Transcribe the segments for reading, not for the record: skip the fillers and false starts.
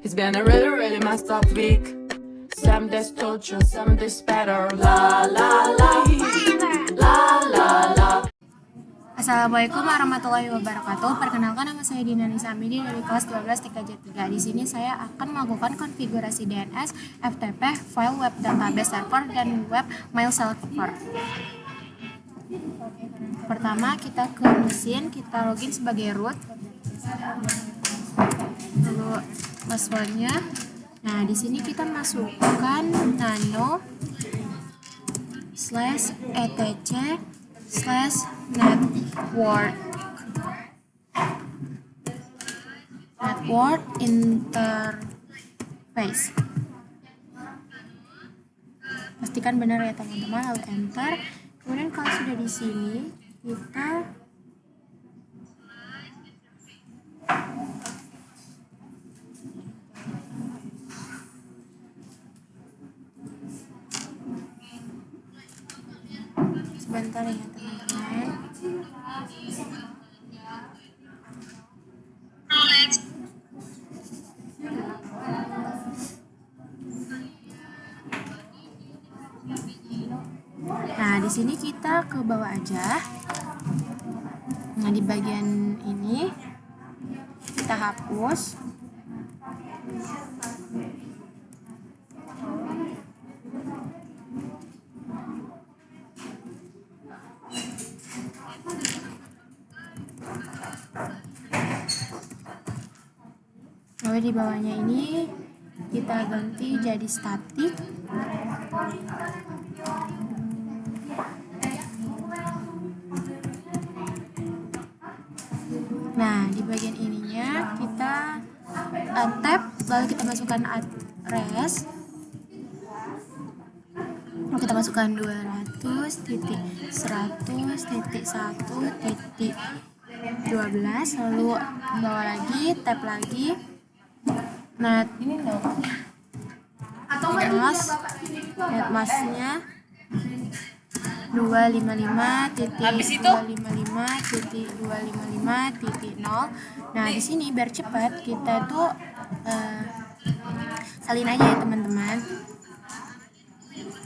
It's been a really, really messed up week. Some days torture, some days better. La la la, la la la. Assalamualaikum warahmatullahi wabarakatuh. Perkenalkan, nama saya Dina Nisa Amidi dari kelas 12 TKJ 3. Di sini saya akan melakukan konfigurasi DNS, FTP, file web database server, dan web mail server. Pertama, kita ke mesin, kita login sebagai root. Lalu passwordnya. Nah, di sini kita masukkan nano/etc/network interface. Pastikan benar ya teman-teman, lalu enter. Kemudian kalau sudah di sini, kita sebentar ya teman-teman. Nah, di sini kita ke bawah aja. Nah, di bagian ini kita hapus. Lalu di bawahnya ini kita ganti jadi static. Nah, di bagian ininya kita tab, lalu kita masukkan address. Lalu kita masukkan 200.100.1.12, lalu bawa lagi, tab lagi. Nah, netmasknya 255.255.255.0. Nah, di sini biar cepat kita tuh salin aja ya teman-teman.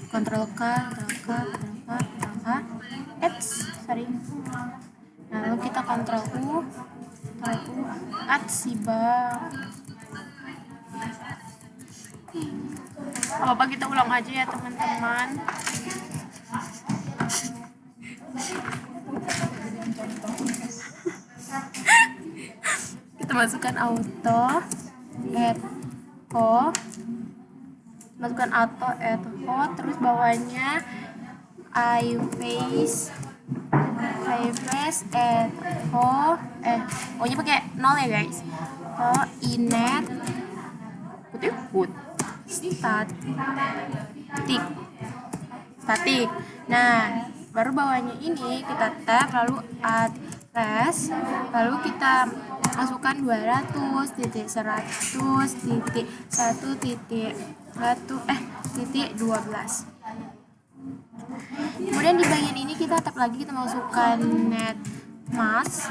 Ctrl K. Nah, lalu kita Ctrl U, Atsiba. Apa kita ulang aja ya teman-teman. Kita masukkan auto echo, terus bawahnya iFace echo, pokoknya pakai 0 ya guys. Inet static. Nah, baru bawahnya ini kita tab, lalu address, lalu kita masukkan 200.1.1.12. Kemudian di bagian ini kita tab lagi, kita masukkan netmask.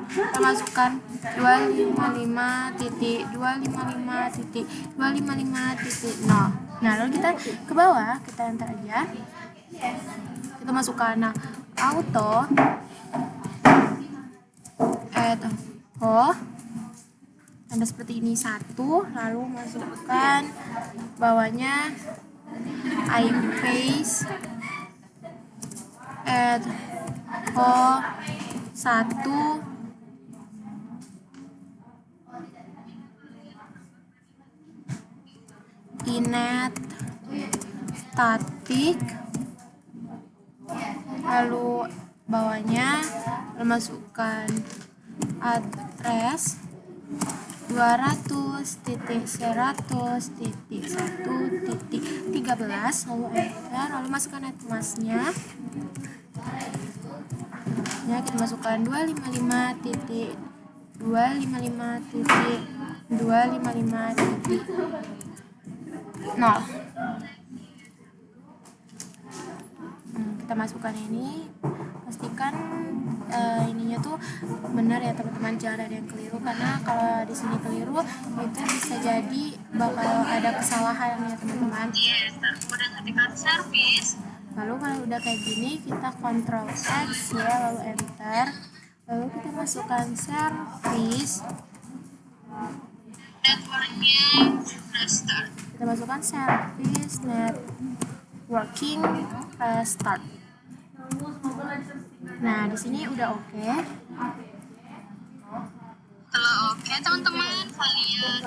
Kita masukkan 255.255.255.0. Nah, lalu kita ke bawah, kita enter aja. Kita masukkan auto echo, tanda seperti ini 1, lalu masukkan bawahnya iFace echo 1, inet static, lalu bawahnya masukkan address 200.100.1.13, lalu enter, lalu masukkan netmasknya. Ya, kita masukkan 255.255.255.0. Kita masukkan ini, pastikan ininya tuh benar ya teman-teman, jangan ada yang keliru, karena kalau di sini keliru itu bisa jadi bakal ada kesalahan ya teman-teman. Kemudian ketikkan service. Lalu kalau udah kayak gini kita Ctrl X ya, lalu enter, lalu kita masukkan service, Networknya restart. kita masukkan service networking start. Nah di sini udah oke. Setelah oke teman-teman, kalian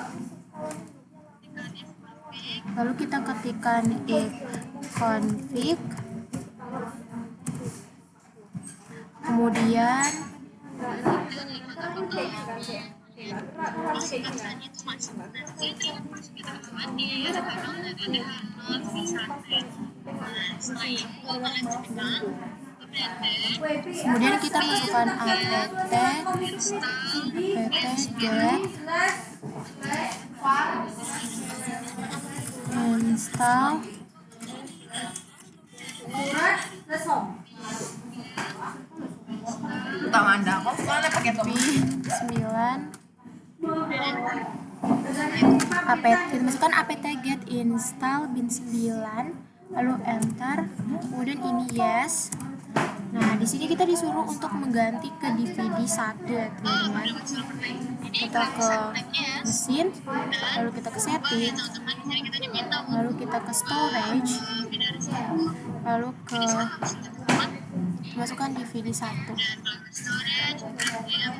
Lalu kita ketikkan if config, kemudian kita masukkan apt get install P9 kita masukkan apt get install bin9, lalu enter, kemudian ini yes. Nah di sini kita disuruh untuk mengganti ke DVD 1 ya teman-teman. Kita ke mesin, lalu kita ke setting, lalu kita ke storage, lalu ke masukkan DVD 1.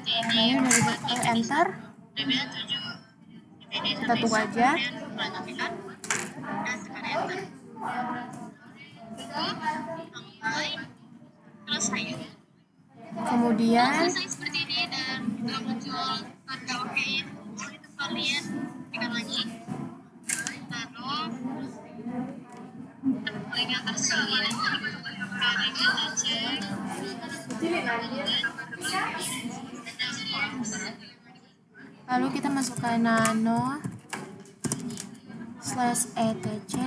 Nah ini udah lalu enter, kita tunggu aja. Kemudian seperti ini dan sudah muncul tanda oke, itu kalian tekan lagi, lalu paling atas kalian kita cek lalu kita masukkan nano /etc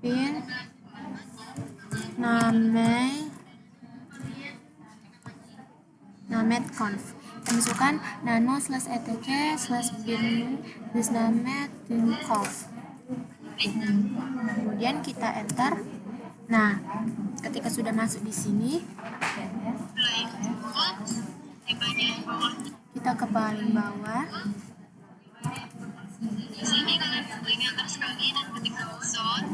/bin named/conf. Kita masukkan nano /etc /bin named/conf. Kemudian kita enter. Nah, ketika sudah masuk di sini, kita ke paling bawah. Di sini kalian klik atas kaki dan ketik zone.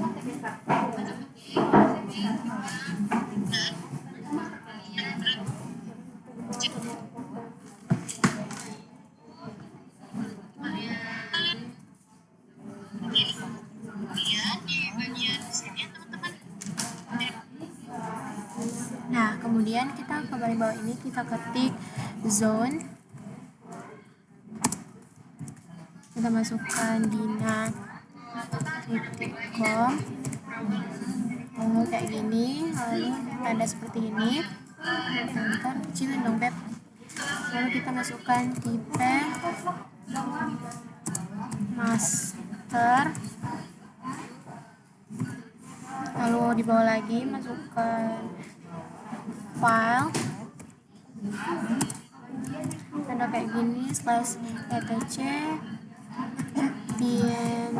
Nah, kemudian kita ke paling bawah ini kita ketik zone. Kita masukkan dina.com, lalu kayak gini, lalu tanda seperti ini. Kita kecilin dong Beb. Lalu kita masukkan tipe master, lalu di bawah lagi masukkan file, tanda kayak gini /etc bin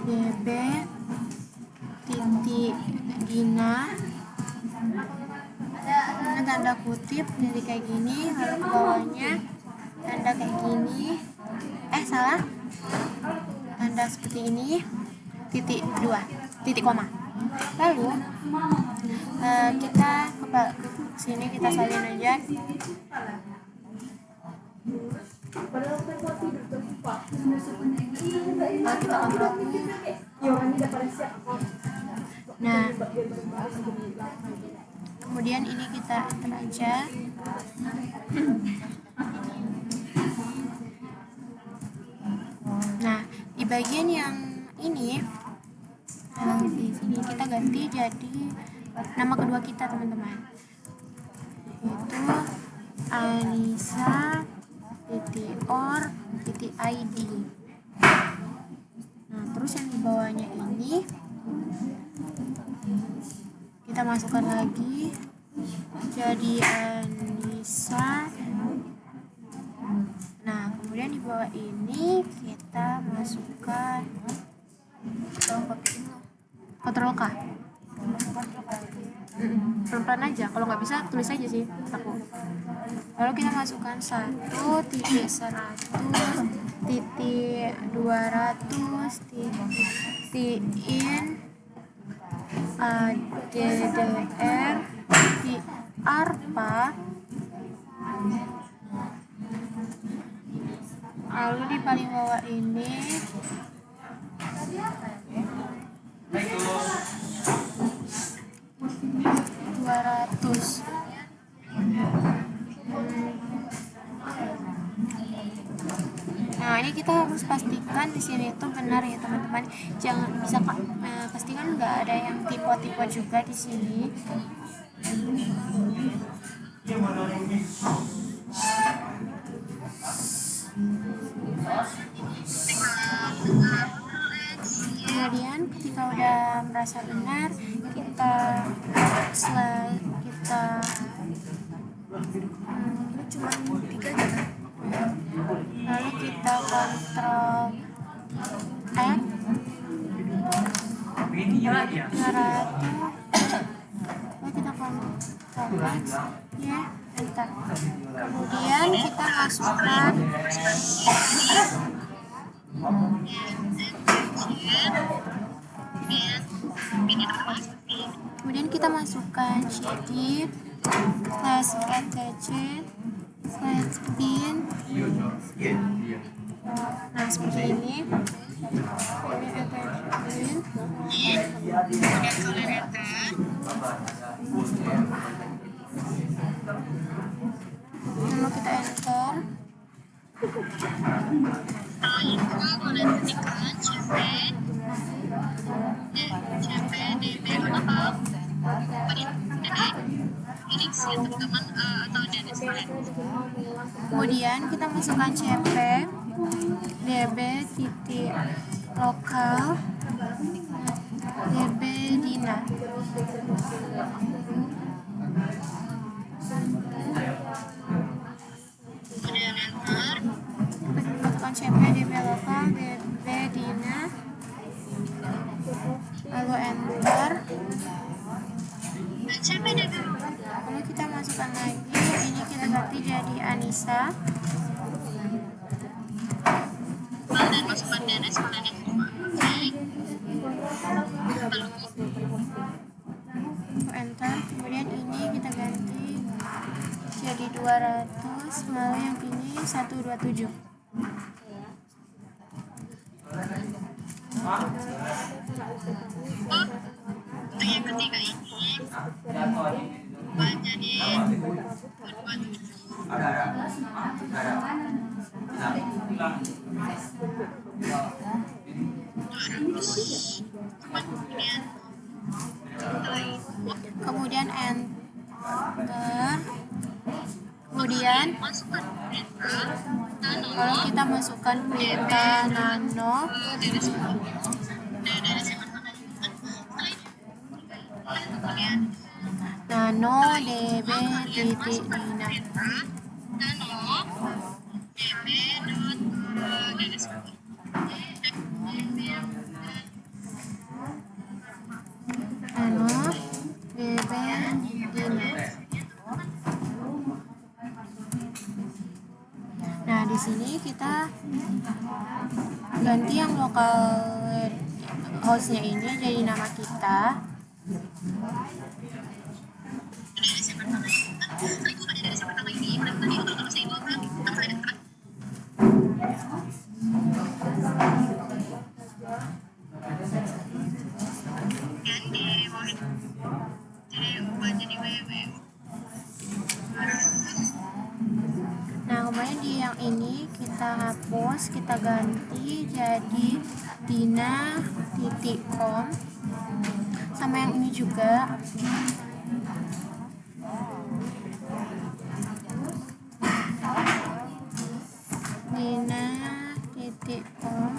db titik dina, ini tanda kutip jadi kayak gini, lalu ke bawahnya tanda kayak gini, salah, tanda seperti ini, titik 2 titik koma. Lalu kita ke sini, kita salin aja. Lalu kita kontrol. Nah, kemudian ini kita enter aja. Nah, di bagian yang ini, di sini kita ganti jadi nama kedua kita teman-teman, yaitu Anissa titik or titik id. Nah, terus yang di bawahnya ini kita masukkan lagi jadi Anissa. Nah, kemudian di bawah ini kita masukkan Ctrl K. Pelan-pelan aja, kalau nggak bisa tulis aja sih aku. Lalu kita masukkan 1.100.200 titik in addr di arpa. Lalu di paling bawah ini Nah, ini kita harus pastikan di sini itu benar ya teman-teman. Jangan bisa pastikan nggak ada yang tipe-tipe juga di sini. Kemudian ketika udah merasa benar, kita cuma 3 gitu. Lalu kita kontrol F, lalu kita kontrol X, ya, enter. Kemudian kita masukkan cd /attached/bin. Nah, seperti ini. Lalu kita enter. Boleh ketikkan cp db lengkap teman-teman atau DNS kalian. Kemudian kita masukkan cp db titik lokal db dina. Kemudian enter. Kita masukkan cp db lokal db dina, lalu enter. cp db Lalu kita masukkan lagi, ini kita ganti jadi Anissa. dan masukkan DNS kalian yang kedua. Enter. Kemudian ini kita ganti jadi 200, lalu yang ini 127. Untuk yang ketiga ini jadi 200. Kemudian enter. Kemudian Masukkan perintah kalau kita masukkan perintah nano, DNS yang pertama. Kemudian nano db titik dina. nano db dot DNS. Nano db dina. Nah, di sini kita ganti yang lokal hostnya ini jadi nama kita. Nah, kemudian di yang ini kita hapus, kita ganti jadi dina.com, sama yang ini juga. dina.com.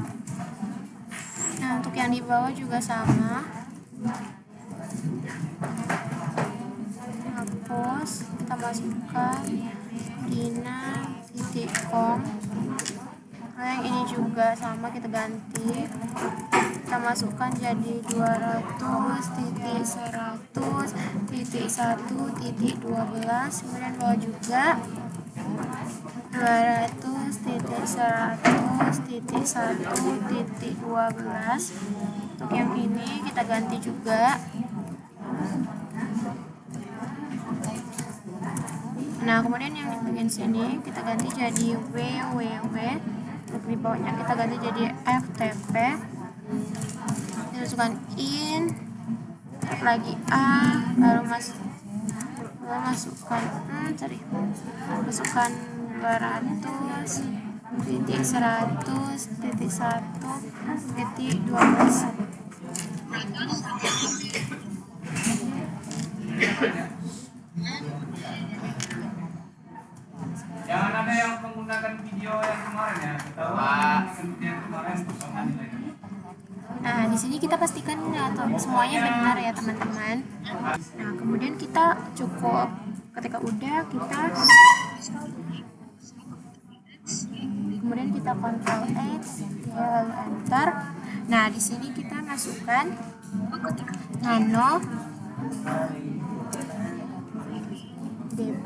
Nah, untuk yang di bawah juga sama, hapus, kita masukkan dina.com. Nah, yang ini juga sama, kita ganti, kita masukkan jadi 200.100.1.12. kemudian bawah juga 200.100.1.12. untuk yang ini kita ganti juga. Nah, kemudian yang di bagian sini kita ganti jadi www. Untuk di bawahnya kita ganti jadi ftp. Kita masukkan in, lagi a, lalu masukkan 200.100.1.12. Jangan ada yang menggunakan video yang kemarin ya. Yang kemarin Nah, di sini kita pastikan atau semuanya benar ya, teman-teman. Nah, kemudian kita cukup ketika udah kita kemudian kita Ctrl X lalu enter. Nah, di sini kita masukkan nano db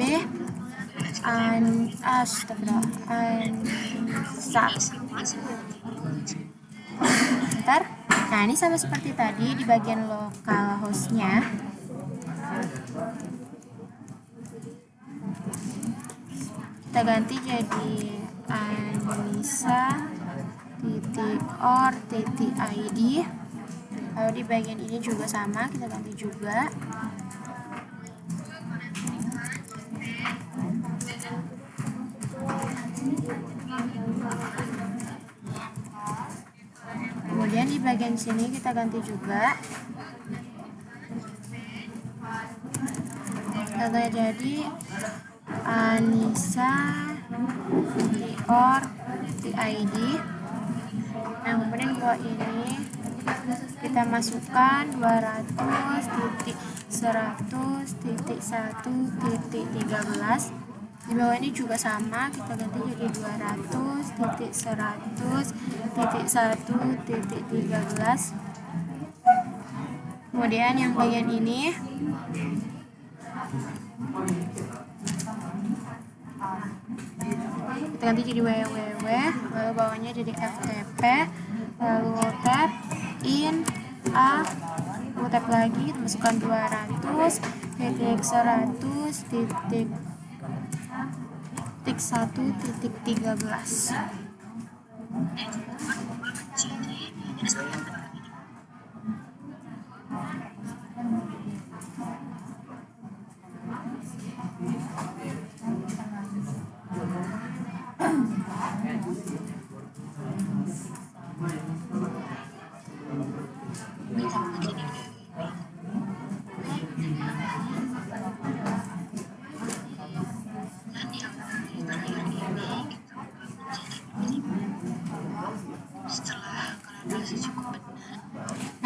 enter. Nah, ini sama seperti tadi di bagian lokal hostnya. Kita ganti jadi anissa.or.id. Lalu di bagian ini juga sama, kita ganti juga. Kemudian di bagian sini kita ganti juga. Contohnya jadi anissa.or.id. Nah, kemudian buat ini kita masukkan 200.100.1.13. Di bawah ini juga sama, kita ganti jadi 200.100.1.13. Kemudian yang bagian ini kita ganti jadi www, lalu bawahnya jadi ftp, lalu tab in a, lalu tab lagi, kita masukkan 200.100.1.13.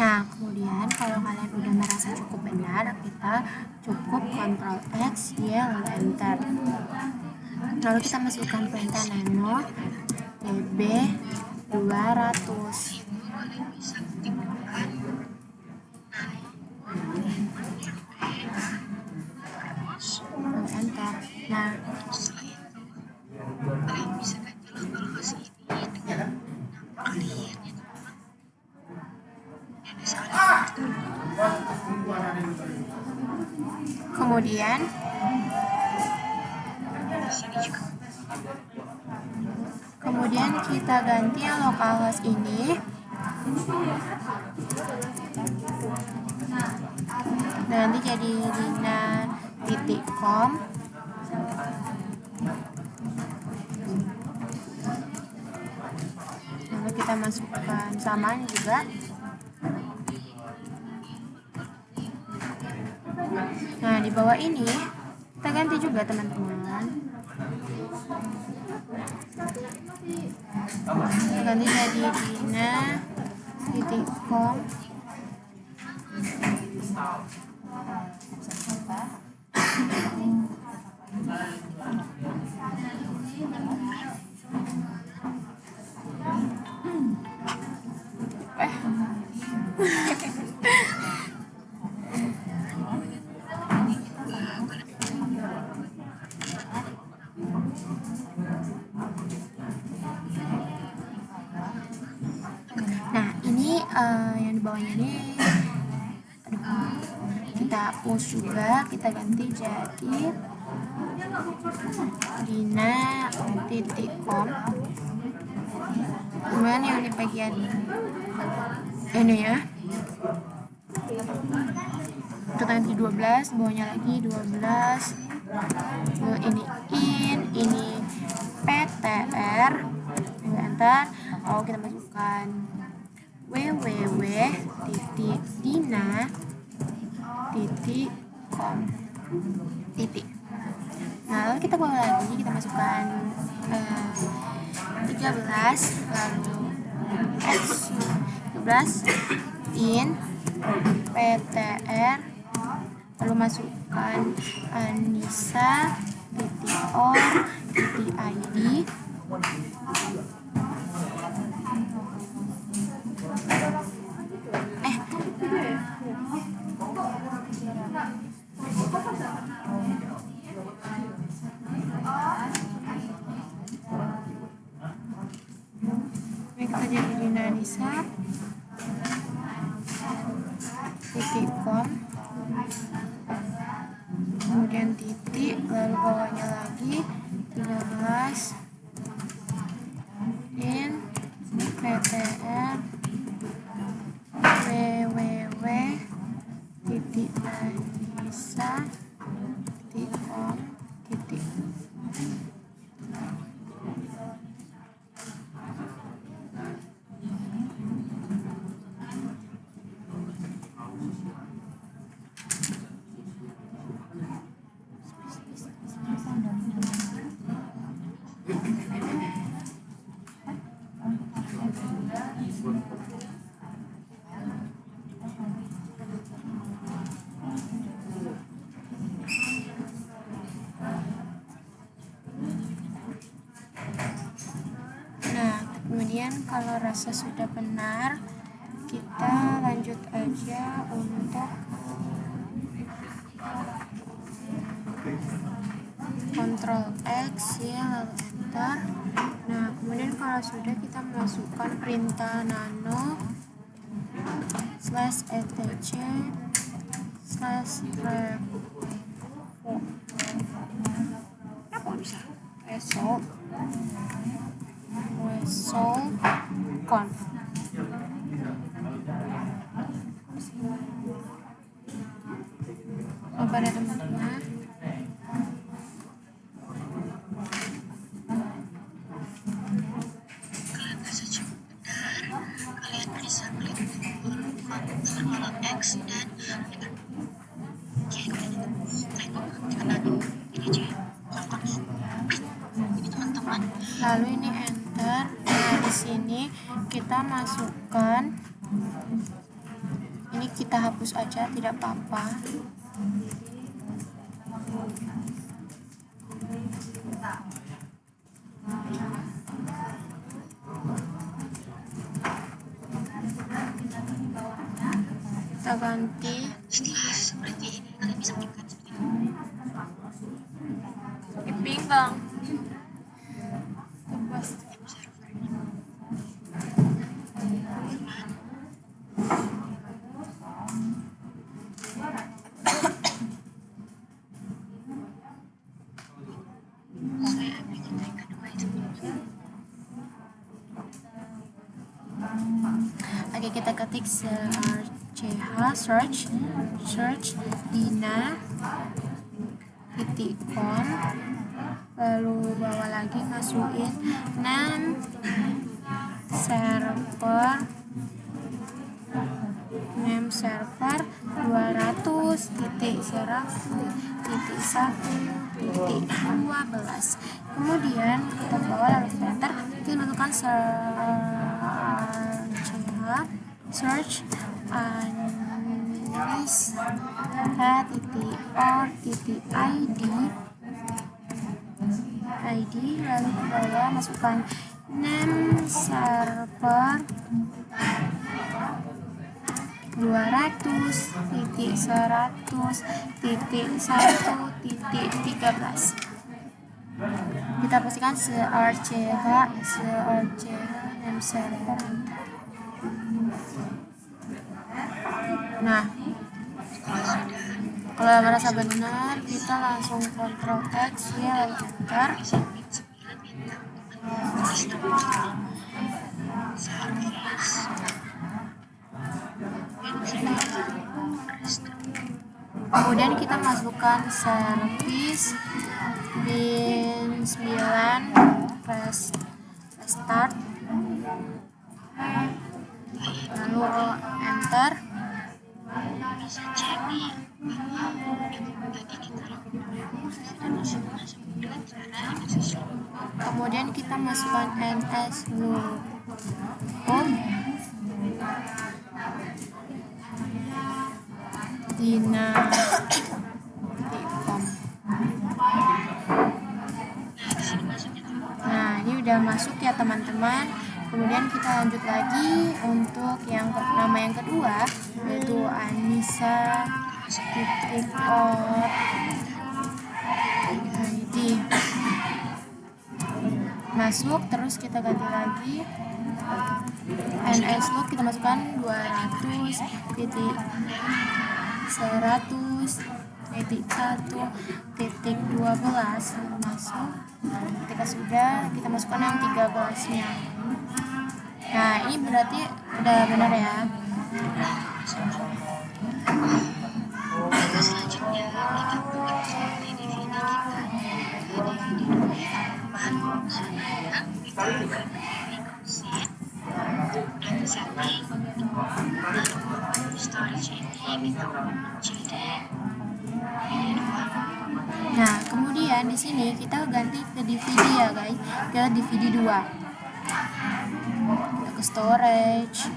Nah, kemudian kalau kalian udah merasa cukup benar, kita cukup Ctrl X ya, lalu enter. Lalu kita masukkan perintah nano db 200. Lalu enter. Nah, kemudian kita ganti yang localhost ini nanti jadi dina.com. lalu kita masukkan samaan juga. Nah, di bawah ini kita ganti juga, teman-teman. ganti jadi dina.com. Nah, ini yang di bawahnya ini kita hapus juga, kita ganti jadi dina.com. Kemudian yang di bagian ini ya, kita ganti 12, bawahnya lagi 12. Ini ini PTR, enter. Lalu kita masukkan www.dina.com. Nah, lalu kita bawa lagi, kita masukkan 13, lalu X 13 PTR, lalu masukkan anissa.or.id. Kita jadi dinanisa.com, kemudian titik, lalu bawahnya lagi 13 in PTR www.anissa.com. Kemudian kalau rasa sudah benar, kita lanjut aja untuk Ctrl X ya, lalu enter. Nah, kemudian kalau sudah, kita masukkan perintah nano /etc/resolve/conf. Apa ya teman-teman? Kalian bisa cukup benar, kalian bisa klik tombol X dan ini teman-teman. Lalu ini enter. Nah, di sini kita masukkan, ini kita hapus aja, tidak apa-apa. Kita ganti. Setelah seperti ini, kalian bisa klikkan seperti ini. Pinggang. Saya ambil contoh yang kedua itu. Oke, kita ketik search dina.com, lalu bawa lagi, masukin name server 200 titik server 1.12. Kemudian kita bawa lalu kita enter, kita masukkan search Anissa.or.id, lalu ke bawah masukkan name server 200.100.13. kita pastikan CRCH name server. Nah, kalau merasa benar kita langsung Ctrl X ya, lalu enter. Kemudian kita masukkan service bin 9, press start, lalu enter. Kemudian kita masukkan ns dina.com. Nah, ini udah masuk ya teman-teman. Kemudian kita lanjut lagi untuk yang nama yang kedua, yaitu Anissa.or.id. Masuk, terus kita ganti lagi ns loop, kita masukkan 200.100.12 masuk. Ketika sudah, kita masukkan yang 13 nya. Nah, ini berarti udah benar ya. Selanjutnya kita buka di DVD kita. Kita buka di konsen, kemudian di setting, lalu storage ini kita menjadi video 2. Nah, kemudian di sini kita ganti ke DVD ya guys, ke DVD 2. Kita ke storage,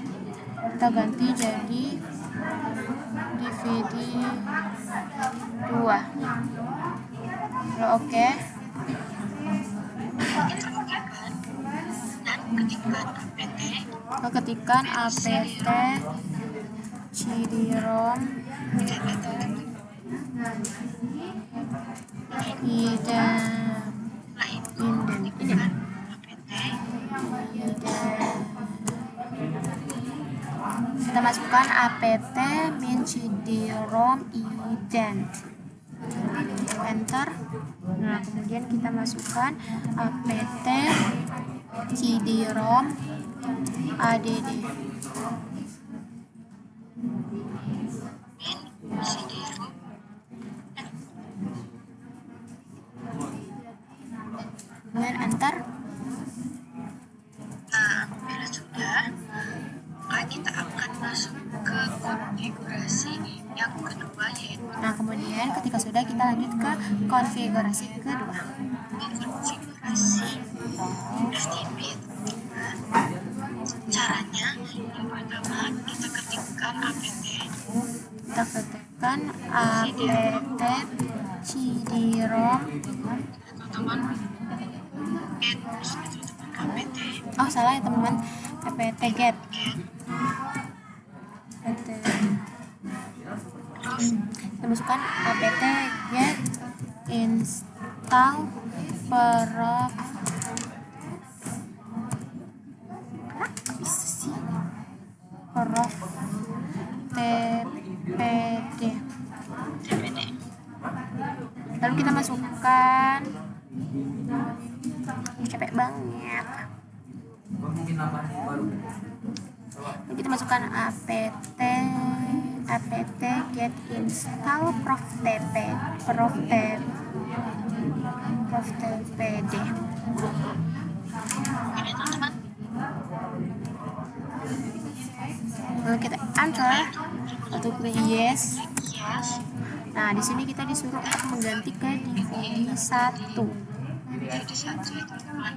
kita ganti jadi DVD 2. Lalu oke. Ketikkan apt cd-rom kita masukkan apt min cd-rom ident, enter. Nah, kemudian kita masukkan apt cd-rom add. Kemudian enter. Nah, bila sudah, maka kita akan masuk ke konfigurasi yang kedua, yaitu Nah, ketika sudah, kita lanjut ke konfigurasi kedua. konfigurasi FTP. Caranya, yang pertama kita ketikkan apt cd-rom. teman-teman apt Oh, salah ya teman-teman, apt get. Kita masukkan apt get install prof tpd. Lalu kita masukkan, capek banget. Mungkin nambah baru. Lalu kita masukkan apt get install prof tpd. Ini teman-teman, Lalu kita enter atau klik yes. Nah, di sini kita disuruh untuk mengganti ke DVD 1. Jadi satu ya teman-teman.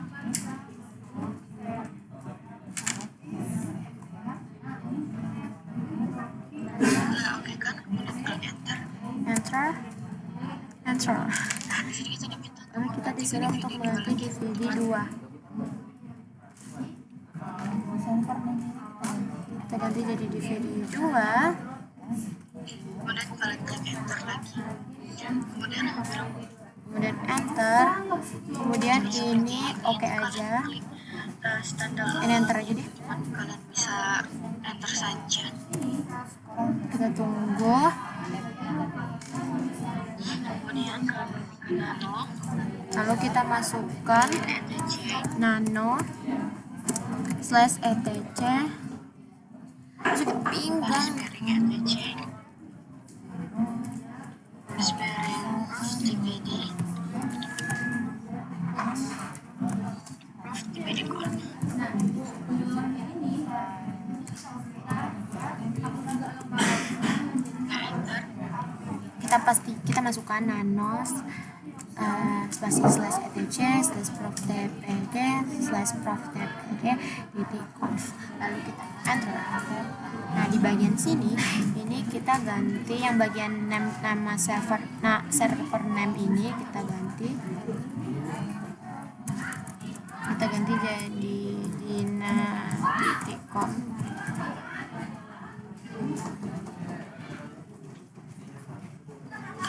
Nah, oke kan, kemudian klik enter. Enter. Di sini kita diminta Lalu kita disuruh untuk mengganti DVD 2. Kita ganti jadi DVD 2. kemudian kalian klik enter lagi, kemudian Enter. Kemudian ini oke aja. klik standar, Ini enter aja deh. kalian bisa enter saja. Kita tunggu. Kemudian nano Lalu kita masukkan nano /etc. Sakit pinggang. Sparing DVD code. Kita masukkan nanos spasi /prof/tpg/prof/tpg.conf, lalu kita enter. Nah, di bagian sini ini kita ganti yang bagian nama server name ini kita ganti jadi dina.com.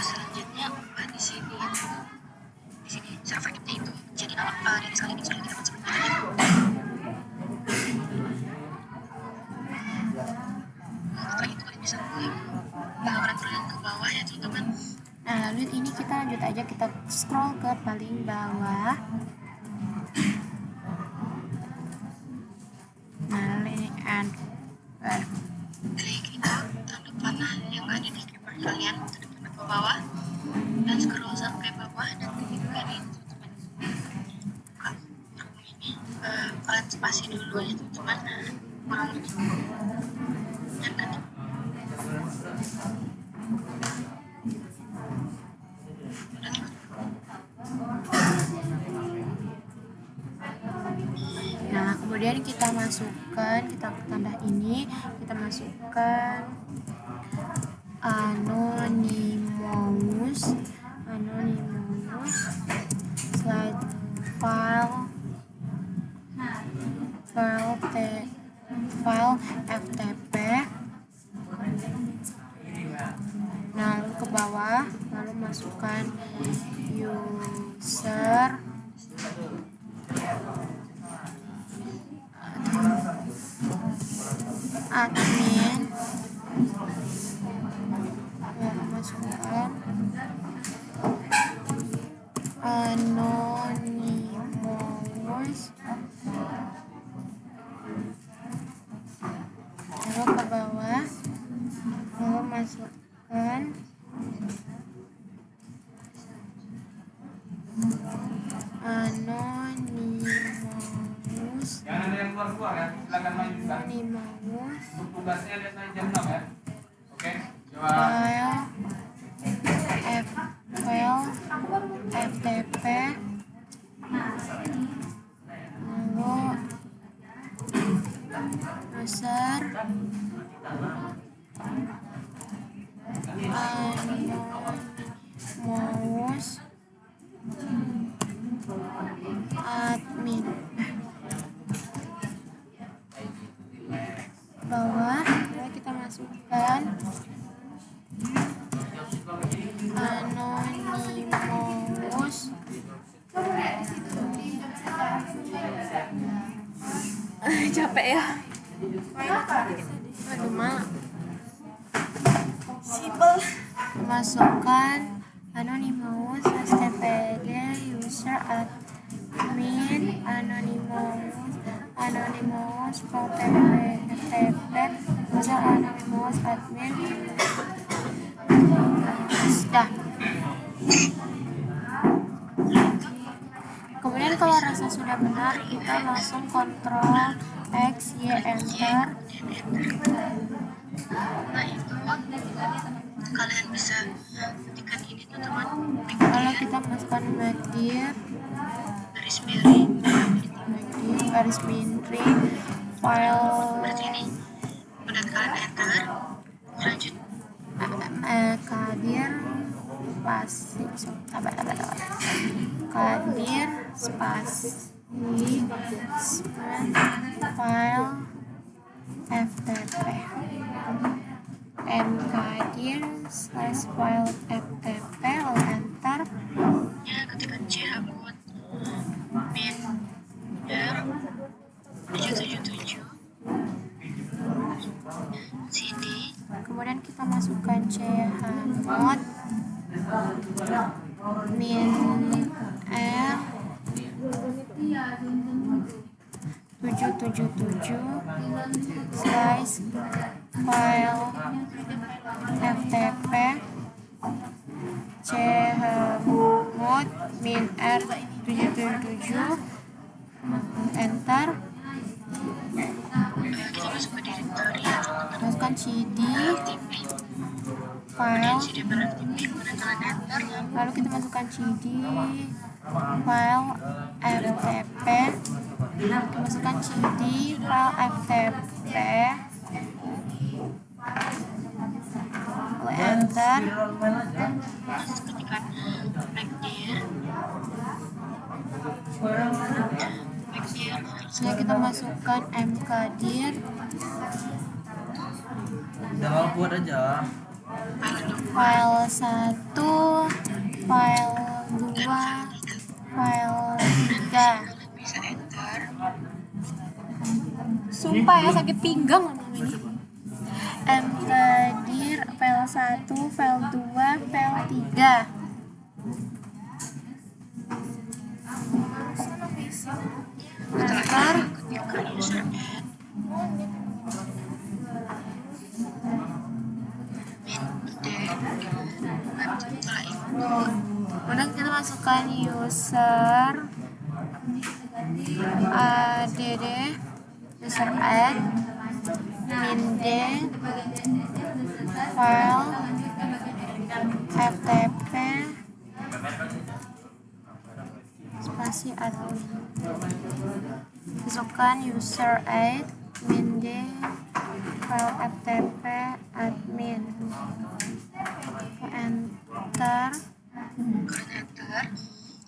Selanjutnya di sini server kita itu jadi nama dari sekali ini sudah kita sebutkan. Setelah itu kalian bisa klik gambaran tulisan ke bawah ya teman-teman. Nah, lalu ini kita lanjut aja, kita scroll ke paling bawah. Nah, ini Klik itu tanda panah yang ada di keyboard kalian, tanda panah ke bawah dan scroll sampai bawah dan ketikkan itu teman-teman. Ini kalian spasi dulu ya teman-teman, kurang lebih dan ketik. Nah, kemudian kita masukkan, kita tambah ini, kita masukkan anonymous slide file ftp. Nah, lalu ke bawah, lalu masukkan user admin, lalu masukkan anonymous, lalu ke bawah, lalu masukkan anonymous. Jangan ada yang keluar ya, silakan maju juga. Anonymous Untuk tugasnya lihat nanti jam 6 ya. Oke, coba. file ftp, lalu user anonymous admin. Bawah, lalu kita masukkan anonymous capek ya. Aduh, mak. Simple. Masukkan anonymous stpg user admin anonymous ftp user anonymous admin. Sudah. Kemudian kalau rasa sudah benar, kita langsung Ctrl X Y enter. Nah itu kalian kalian bisa ketikkan ini teman-teman, Lalu kita masukkan McDear garis miring garis miring file seperti ini. Kemudian kalian enter, lanjut Kadir spasi Kadir spasi file ftp mkadir slash file ftp lalu enter. ya, ketikkan chmod minder 777 cd, Kemudian kita masukkan chmod min r 777 slash file ftp chmod min r 777 enter. kita masuk ke directory ya teman-teman, Masukkan cd TV, file, cd barang TV, kemudian kalian enter, lalu kita masukkan cd file ftp, kita masukkan cd file ftp lalu enter. ketikkan McDear Selanjutnya kita masukkan mkdir Udah mau buat aja. file 1 file 2 file 3. bisa enter, Sumpah ya sakit pinggang ngomong ini. mkdir file 1 file 2 file 3. Enter. ketikkan user add setelah itu Kemudian kita masukkan user add user add minde file ftp spasi admin. Masukkan user add minde file ftp admin. Enter. kalian enter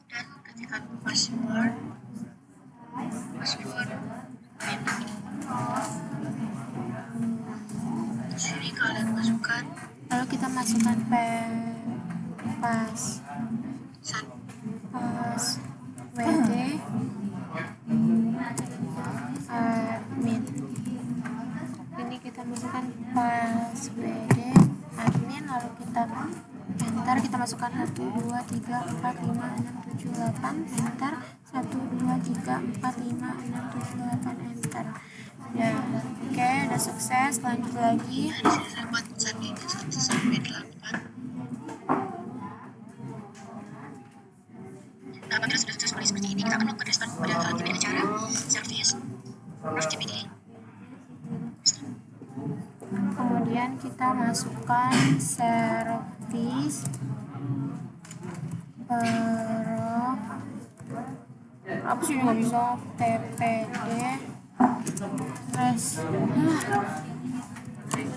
dan ketikkan password di sini kalian masukkan Lalu kita masukkan pas wd admin. Ini kita masukkan pas wd admin, lalu kita enter. Kita masukkan 1 2 3 4 5 6 7 8 enter. 1 2 3 4 5 6 7 8 enter. Ya, oke, udah sukses. Lanjut lagi. di sini saya buat saat ini 1 sampai 8. Nah, apabila sudah sukses seperti ini, kita akan melakukan respon pada selanjutnya dengan cara service RFTPD. Kemudian kita masukkan service apa sih nggak bisa tpd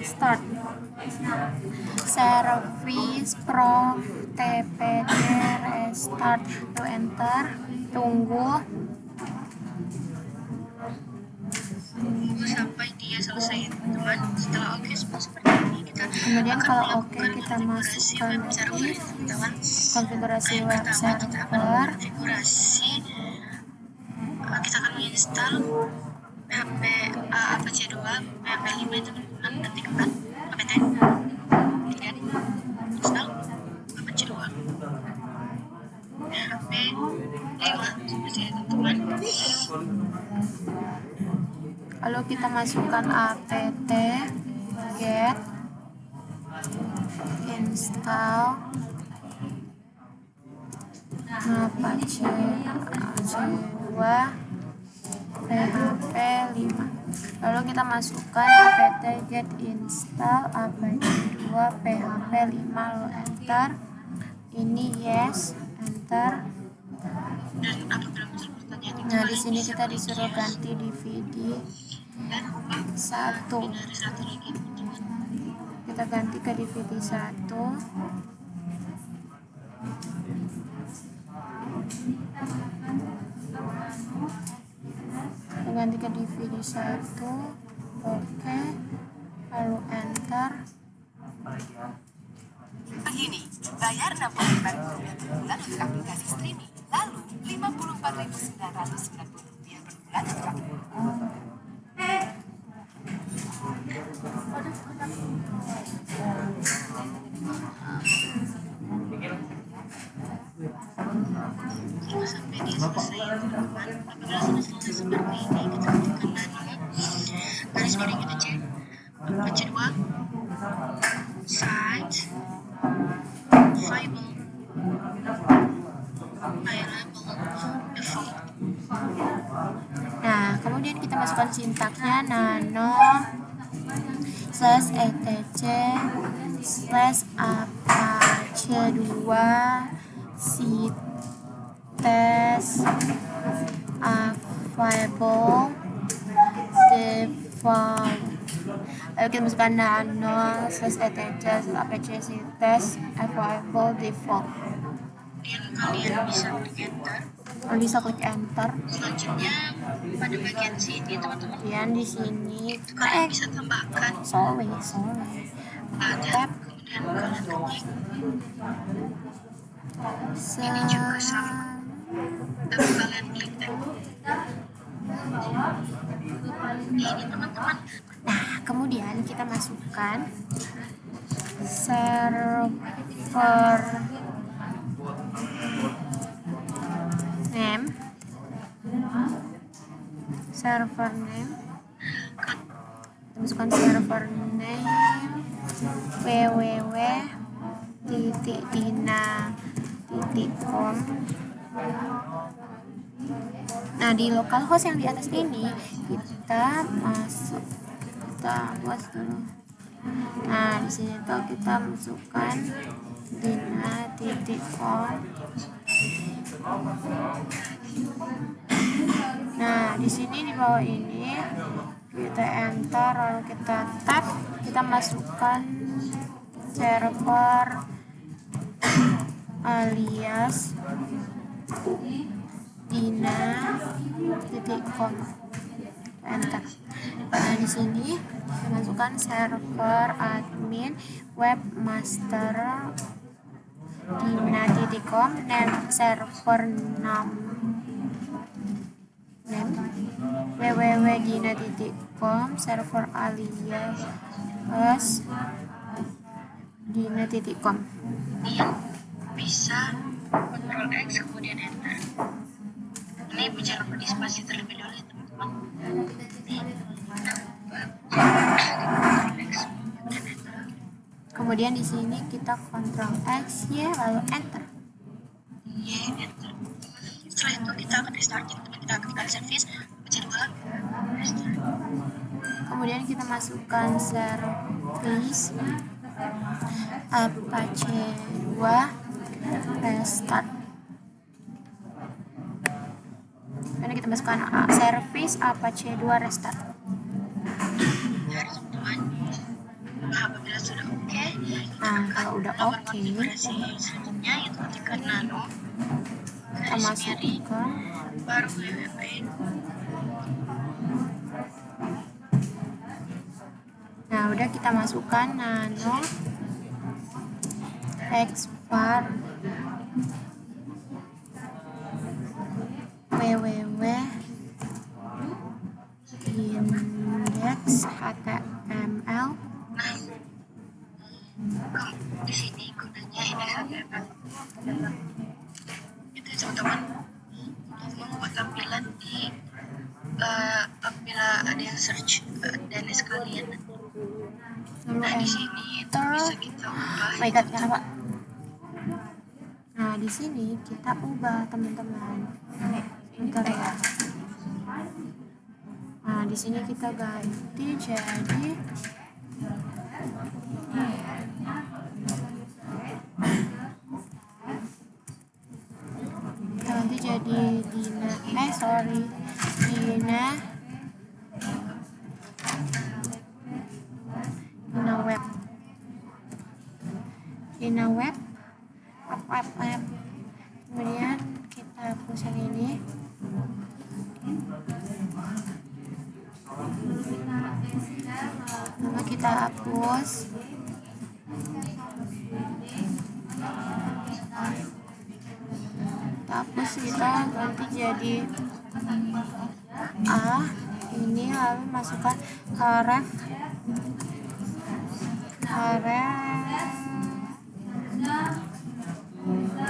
start service prof tpd restart. Lalu enter, tunggu Sampai dia selesai teman. Setelah oke semua seperti ini, kita Kemudian akan kalau melakukan oke, kita konfigurasi masukkan web server lagi teman. konfigurasi Yang web pertama kita akan server. konfigurasi, kita akan menginstal PHP Apache 2 PHP 5 itu teman-teman. Ketikkan apt kemudian install Apache 2 PHP 5 seperti itu teman. Lalu kita masukkan apt get install Apache 2 PHP 5. Lalu kita masukkan apt get install apache2 php 5, lalu enter. Ini yes, enter. Dan apabila muncul pertanyaan itu, Nah, di kalian sini bisa kita klik disuruh yes ganti DVD dan 1. pindah satu lagi teman-teman. Kita ganti ke DVD 1. Kita ganti ke DVD 1. Oke. Lalu enter. Begini, bayar Rp65.000 per bulan untuk aplikasi streaming, lalu Rp54.990 per bulan untuk aplikasi. Terus sampai dia selesai ya teman-teman. Apabila sudah selesai seperti ini, kita tekan garis miring kita cek apache 2 site Bible default. Nah, kemudian kita masukkan sintaksnya nano /etc /apache2 sites available default. Lalu kita masukkan nano /etc apache sites available default. Kemudian kalian bisa klik enter. Kalian bisa klik enter. Selanjutnya pada bagian sini teman-teman, Kemudian di sini kalian bisa tambahkan sorry ada, kemudian kalian klik ini juga sama, dan kalian klik ini teman-teman. Nah, kemudian kita masukkan server name kita masukkan server name www.dina.com. Nah, di localhost yang di atas ini kita buat dulu. Nah, di sini tuh kita masukkan dina.com. Nah, di sini di bawah ini kita enter, lalu kita tab, kita masukkan server alias dina.com, enter. Nah, di sini kita masukkan server admin webmaster dina.com dan server www.dina.com, server alias dina.com. Kalian bisa Ctrl X kemudian enter. Ini bicara di spasi terlebih dahulu ya teman-teman. Ctrl X kemudian enter. Kemudian di sini kita Ctrl X ya, lalu enter. Enter. Setelah itu kita akan restart, kita ketikkan service apache 2 restart. Kemudian kita masukkan service apache2 restart. Ini kita masukkan service apache2 restart. Ya teman-teman, apabila sudah oke, Nah, kalau udah nomor oke, konfigurasi selanjutnya yaitu ketikkan nano kita garis miring masukkan baru www. Nah, udah kita masukkan nano expert www.index.html. Di sini gunanya index.html itu teman-teman, untuk membuat tampilan di apabila ada yang search DNS kalian. Lalu Nah di sini itu enter. bisa kita ubah. Oh my god, kenapa? Nah, di sini kita ubah teman-teman. Bentar ya. Nah, di sini kita ganti jadi Dina web app. Kemudian kita hapus yang ini. Lalu kita hapus. Kita ganti jadi A ini, lalu masukkan href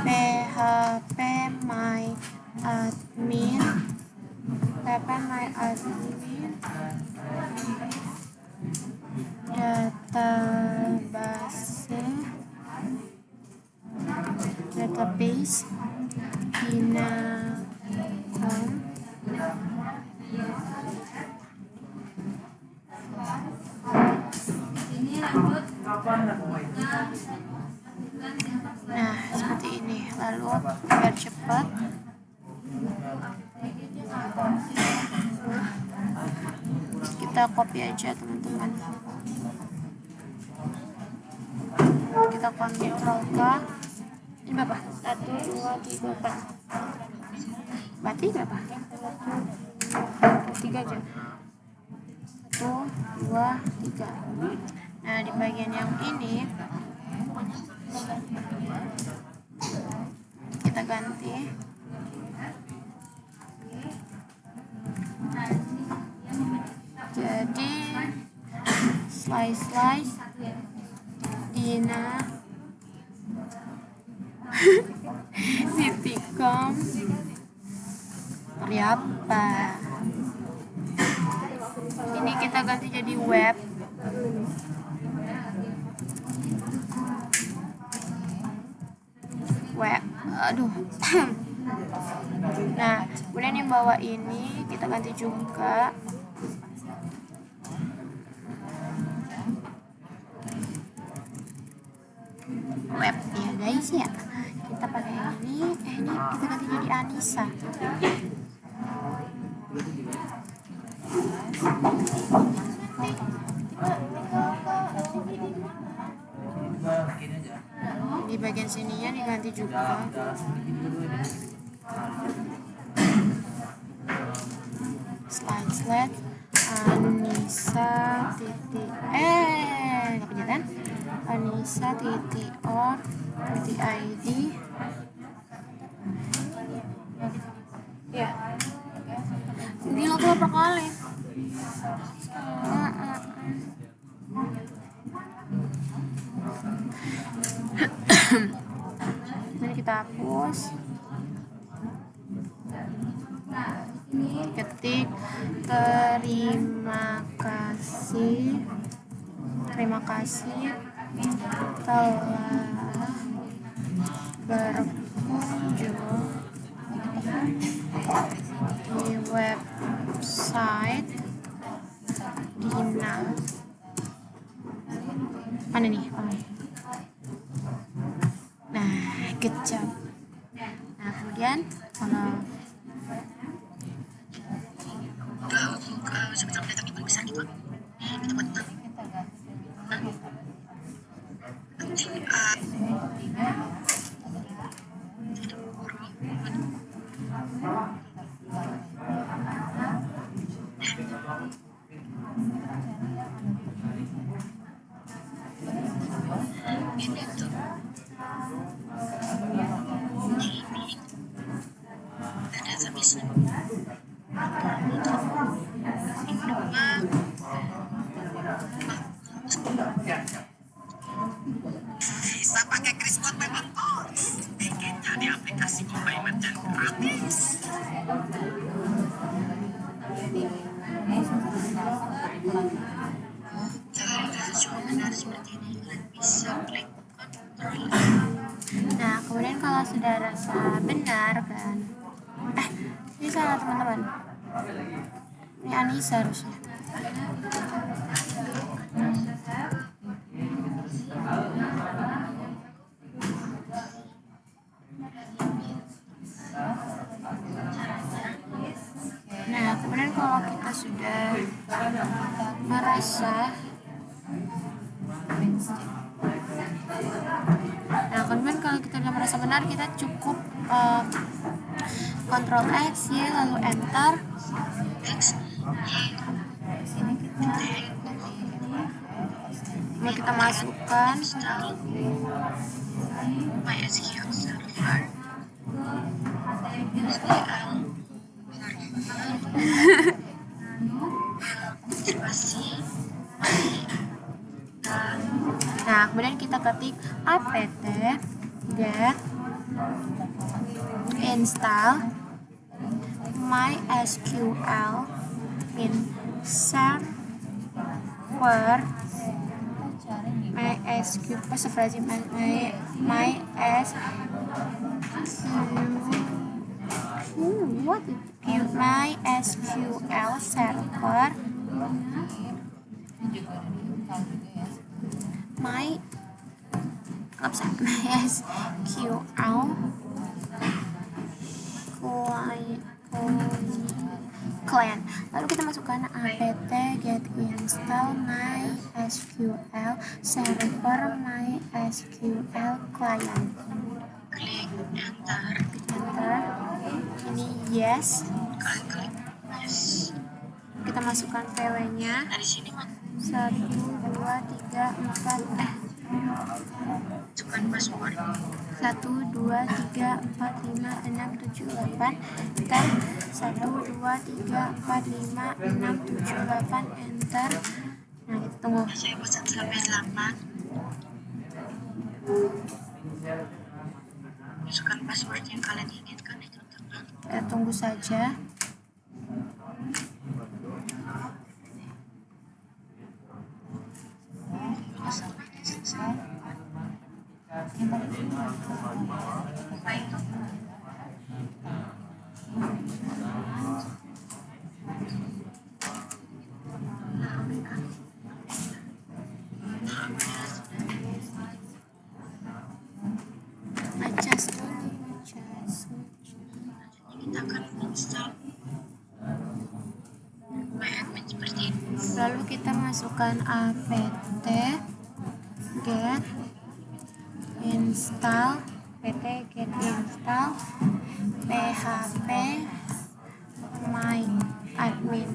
php my admin database Dina.com. Nah, seperti ini. Lalu biar cepat kita copy aja, teman-teman. Kita Ctrl K. Ini berapa? 1, 2, 3, 4. Berarti berapa? 3 aja. 1, 2, 3. Nah, di bagian yang ini kita ganti jadi slice Dina .com. Apa? Ini kita ganti jadi web. Aduh. Nah, kemudian yang bawah ini kita ganti juga web ya guys ya. Kita pakai ini kita ganti jadi Anissa. Di bagian sininya diganti juga. Slide Anissa Anissa.or.id. Ya. Gila berapa kali? Ini kita hapus. Ketik terima kasih telah berkunjung di website Dina. Mana nih? Nah, good job. Nah, kemudian kalau sama-sama data paling besar gitu, kita buat ini tuh database bisa pakai Crisport Payment Points. Bikinnya di aplikasi e-payment dan gratis. nah, kemudian kalau sudah rasa benar kan, ini salah teman-teman. Ini Anissa harusnya. Nah, kemudian kalau kita sudah merasa benar, kita cukup Ctrl X, Y, lalu Enter. Lalu kita masukkan MySQL server Nah, kemudian kita ketik apt get install MySQL in server MySQL MySQL server MySQL client. Lalu kita masukkan apt get install MySQL server MySQL client. klik enter. Ini yes. Klik yes. Kita masukkan PW nya Nah, di sini 1, 2, 3, 4 masukkan password. 1, 2, 3, 4, 5, 6, 7, 8. Kita 1, 2, 3, 4, 5, 6, 7, 8. Enter. Nah, kita tunggu. Saya buat 1 sampai 8. Masukkan password yang kalian inginkan itu tenang. Kita tunggu saja. Sampai selesai. Baik. Adjust dulu. Kita akan install MyAdmin seperti ini. Lalu kita masukkan apt get install php myadmin.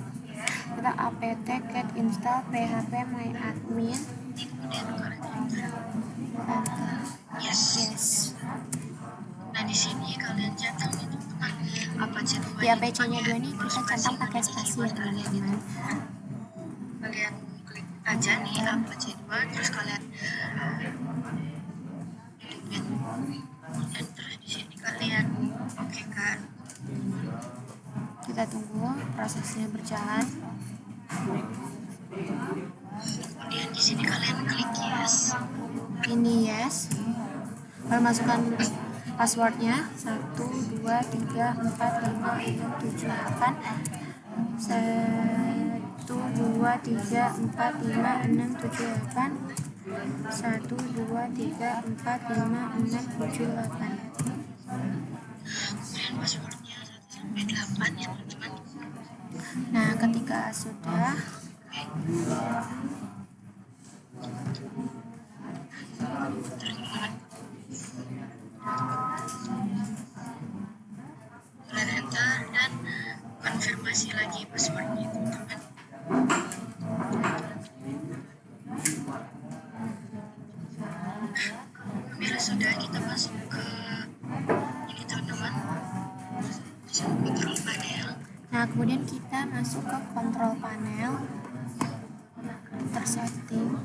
Kita apt get install php myadmin. Kemudian kalian enter. Yes. Nah, di sini kalian centang itu teman apa jadwal Di APC-nya 2 ini kita centang pakai spasi ya teman-teman. Kalian klik aja nih apa jadwal, terus kalian enter. Di sini kalian oke kan. Kita tunggu prosesnya berjalan. Kemudian di sini kalian klik yes. Ini yes. Lalu masukkan passwordnya 1, 2, 3, 4, 5, 6, 7, 8. 1, 2, 3, 4, 5, 6, 7, 8. 1, 2, 3, 4, 5, 6, 7, 8. Kemudian passwordnya 1 sampai 8 ya teman-teman. Nah, ketika sudah Kalian enter dan konfirmasi lagi passwordnya teman-teman. Bila sudah, kita masuk ke ini teman-teman, kontrol panel. Nah, kemudian kita masuk ke kontrol panel, tersetting,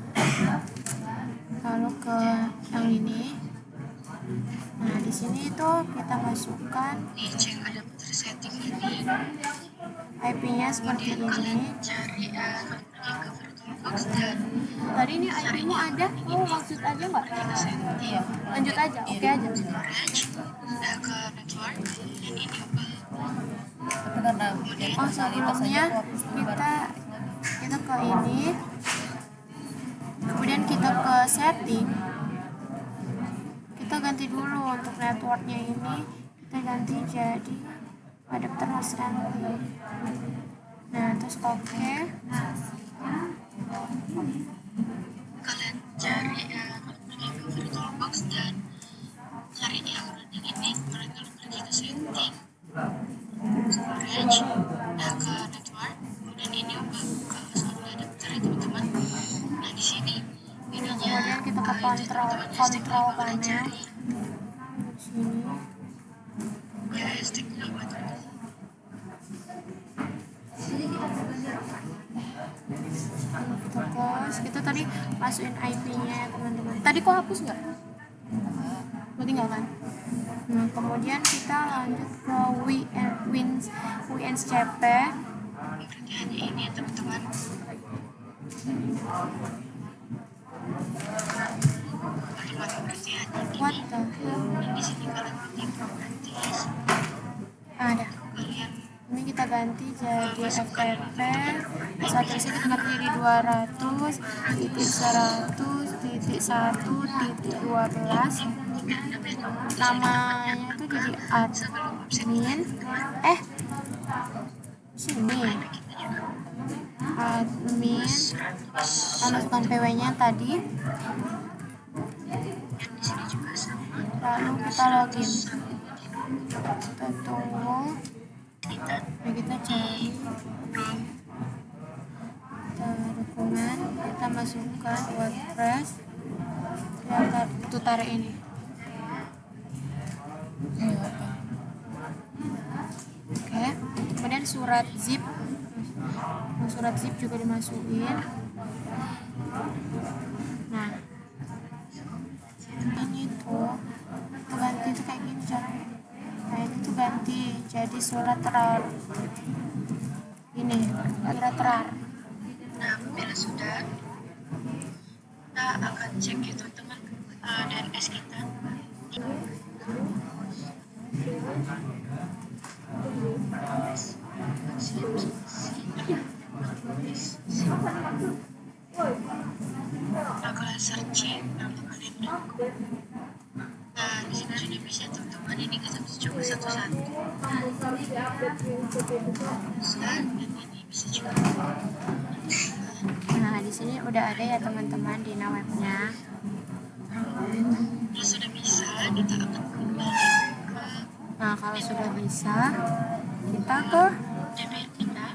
lalu ke yang ini. Nah, di sini itu kita masukkan Nih, cek ada setting ini. IP-nya seperti Kemudian kalian ini. cari kalian pergi ke VirtualBox dan Tadi ini IP-mu ada, mau maksud aja nggak? ke setting. Lanjut aja, oke aja. Storage, udah ke network, dan ini apa? Tapi karena Oh sebelumnya kita ke ini, kemudian kita ke setting, kita ganti dulu untuk networknya ini, kita ganti jadi adapter host friendly. Nah terus oke. Kalian cari kalian pergi ke VirtualBox dan cari yang running ini, kalian pergi ke setting, storage, ke network, kemudian ini buka soal adapter ya teman-teman. Nah di sini ininya Kemudian kita ke kontrol panel cari sini. ya stick apa teman-teman. Kita close. Kita tadi masukin IP-nya ya teman-teman. Tadi kok hapus nggak? Lo tinggal kan? Nah kemudian kita lanjut ke WinSCP. Berarti hanya ini ya teman-teman. Kalimat berarti hanya What ini. the hell? Dan di sini kalian ketik properties. Ada. Kalian Ini kita ganti jadi FTP. Satu sini kita ganti jadi 200.100.1.12. Namanya itu jadi admin. Sini. Admin. Masukkan PW-nya tadi. dan di sini juga sama. Lalu kita login. Kita tunggu. Kita Nah, kita cari dokumen, kita masukkan WordPress yang itu tarik ini. Oke, kemudian surat zip juga dimasukin. Nah ini tuh ganti tuh kayak gini caranya. Nah ini tuh ganti jadi surat RAR. Ini surat RAR. Nah, apabila sudah, kita akan cek ya teman-teman DNS kita. Nah, kalian searching nama kalian. Nah, di sini sudah bisa teman-teman. Ini kita bisa coba satu-satu. Dan ini bisa juga. Nah di sini udah ada ya teman-teman di webnya. Kalau sudah bisa, kita akan kembali ke Nah kalau sudah bisa, kita ke DBL kita.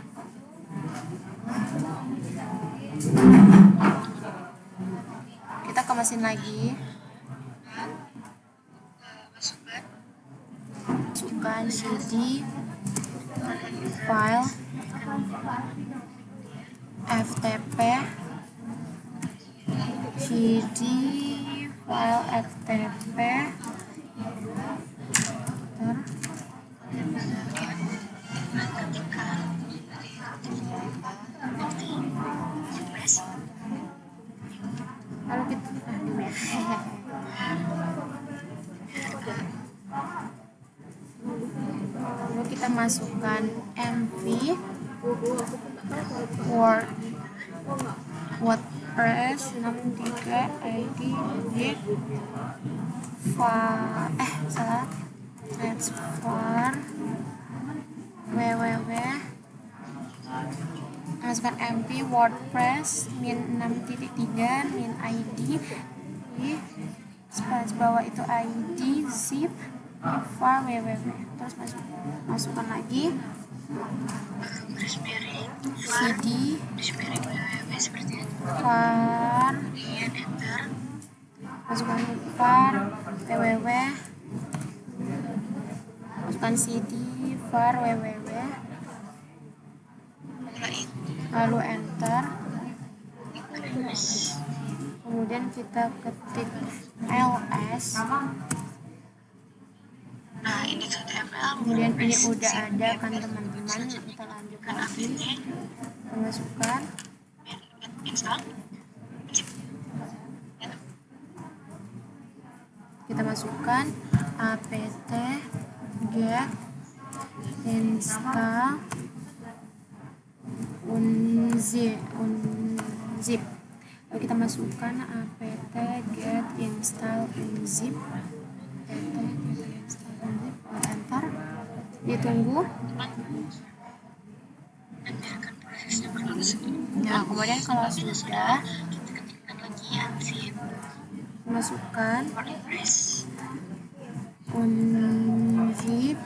kita ke mesin lagi. Masukkan cd file ftp cd file ftp lalu kita lalu kita masukkan mv WordPress 63 id salah transfer www masukkan mv WordPress min 6.3 min id di space bawah itu id zip var www terus masukkan lagi cd www seperti itu. var Kemudian enter. masukkan var www masukkan cd var www lalu enter, kemudian kita ketik ls, Nah, indeks.ml. kemudian ini udah ada kan teman-teman. Kita lanjutkan lagi, kita masukkan Install. kita masukkan apt get install unzip. Lalu kita masukkan apt get install unzip, enter, ditunggu. Dan biarkan prosesnya berlangsung. Nah, kemudian kalau sudah, Kita ketikkan lagi unzip masukkan WordPress. unzip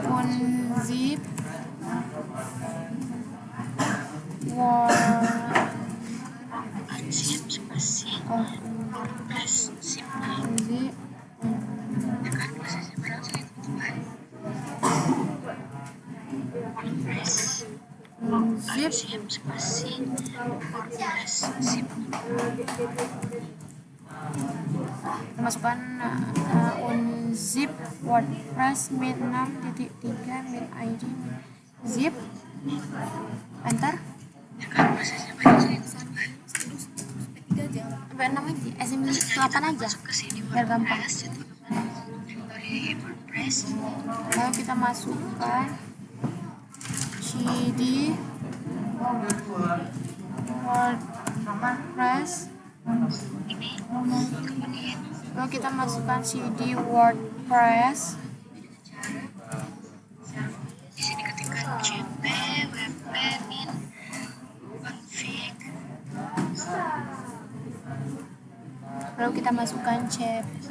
unzip Unzip spasi WordPress zip. unzip Biarkan prosesnya berlangsung ya teman-teman. WordPress unzip unzip spasi WordPress zip. masukkan unzip WordPress min 6.3 min id min zip, enter. Biarkan prosesnya berlangsung ya teman-teman. Sampai 6 aja, SM 8 aja Masuk ke sini biar gampang. WordPress ya teman-teman. Dari WordPress. Lalu kita masukkan cd WordPress, Ini kemudian lalu kita masukkan cd WordPress, di sini ketikkan cp wp min config. lalu kita masukkan cp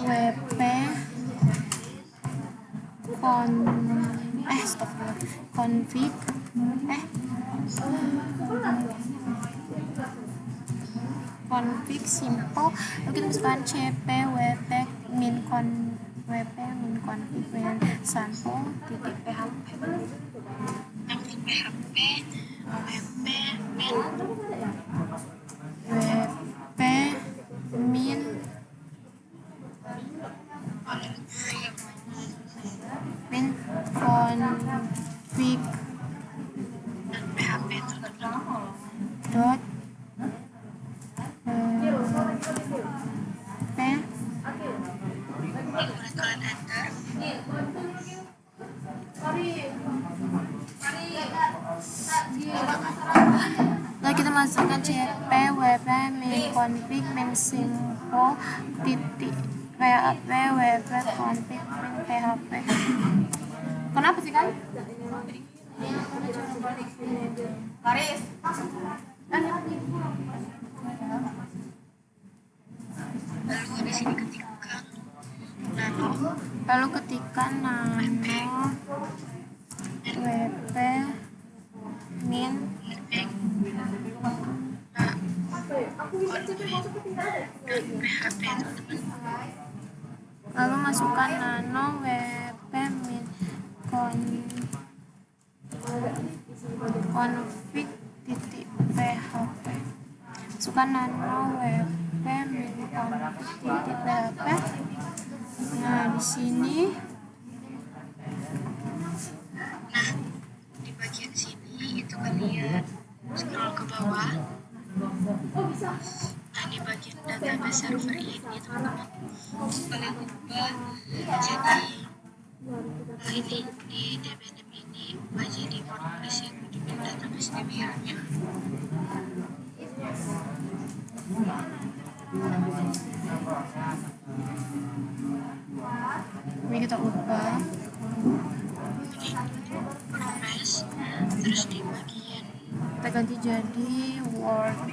wp config config simple, lalu kita masukkan cp wp min config min sample titik php. Config php wp min wp min config. min config Dan php itu dot p. kemudian kalian enter. Lalu kita masukkan cp wp min config min simple titik php wp config min php. Kenapa sih kan? Lalu di sini ketikkan nano Lalu ketikkan nano wp min config dan php teman-teman. lalu masukkan nano wp min config titik php. Masukkan nano wp min config titik php. Nah, di sini Nah, di bagian sini itu kalian scroll ke bawah. Nah, di bagian database server ini teman-teman, kalian ubah jadi ini di dbname ini ubah jadi WordPress yang di database DB-nya. ini kita ubah Jadi WordPress, terus di bagian kita ganti jadi WordPress.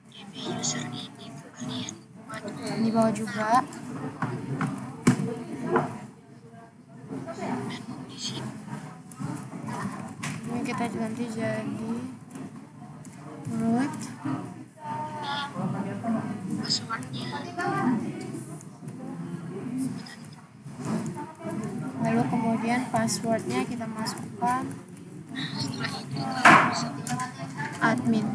DB user ini kalian buat Di bawah juga dan di sini ini kita ganti jadi root. passwordnya. Lalu kemudian passwordnya kita masukkan Nah, setelah ini kalian bisa admin.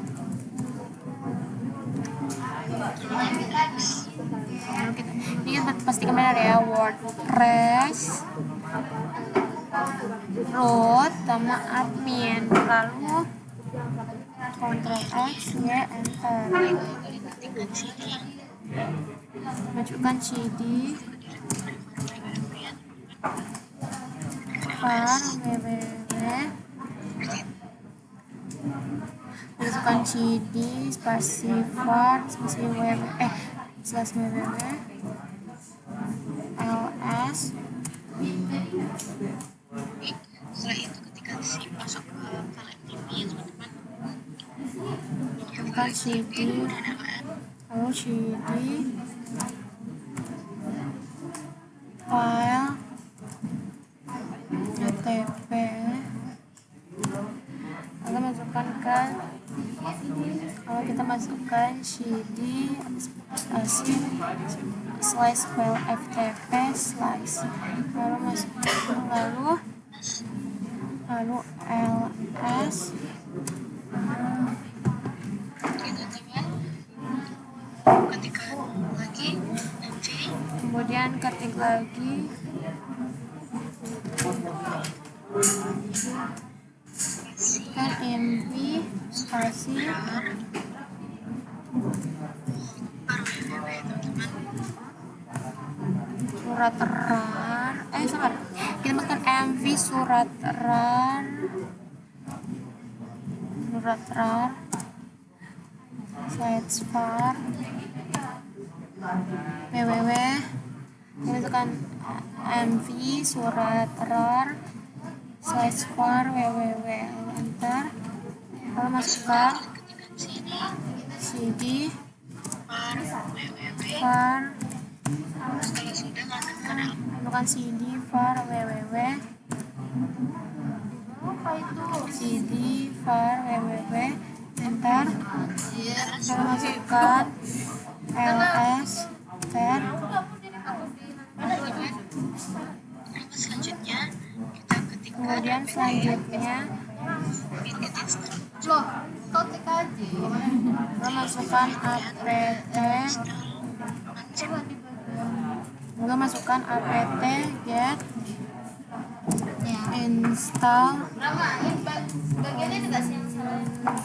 Lalu kita ini kan pastikan benar ya WordPress root sama admin, lalu Ctrl X, Y, enter. ketikkan CD Masukkan CD, var www, masukkan CD spasi var spasi www slash www ls. setelah itu ketikkan SIM masuk ke file FTP ya teman-teman, Masukkan CD, lalu CD file FTP, lalu kita masukkan CD spasi slash file FTP slash, lalu ls. gitu teman. Ketikkan lagi nanti Kemudian ketik lagi kan mv spasi surat rar, kita masukkan mv surat rar slash var www, kita masukkan mv surat rar slash var www, lalu enter, lalu masukkan ketikkan CD cd var www. var, Setelah sudah masukkan masukkan cd var www, cd var www, enter, lalu masukkan ls tab. selanjutnya kita ketikkan Kemudian selanjutnya init install kita masukkan apt, lalu masukkan apt get install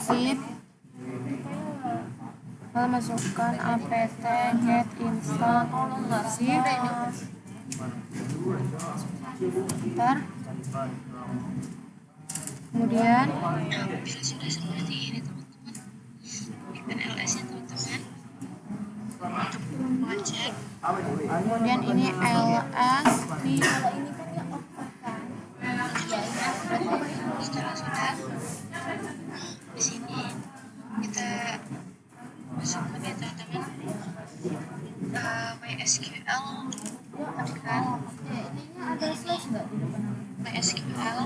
zip, lalu masukkan apt get install zip, ntar kemudian bila sudah seperti ini teman-teman, tekan ls nya teman-teman untuk project. kemudian ini ls di Setelah sudah di sini kita masukkan ya teman-teman MySQL, ketikkan MySQL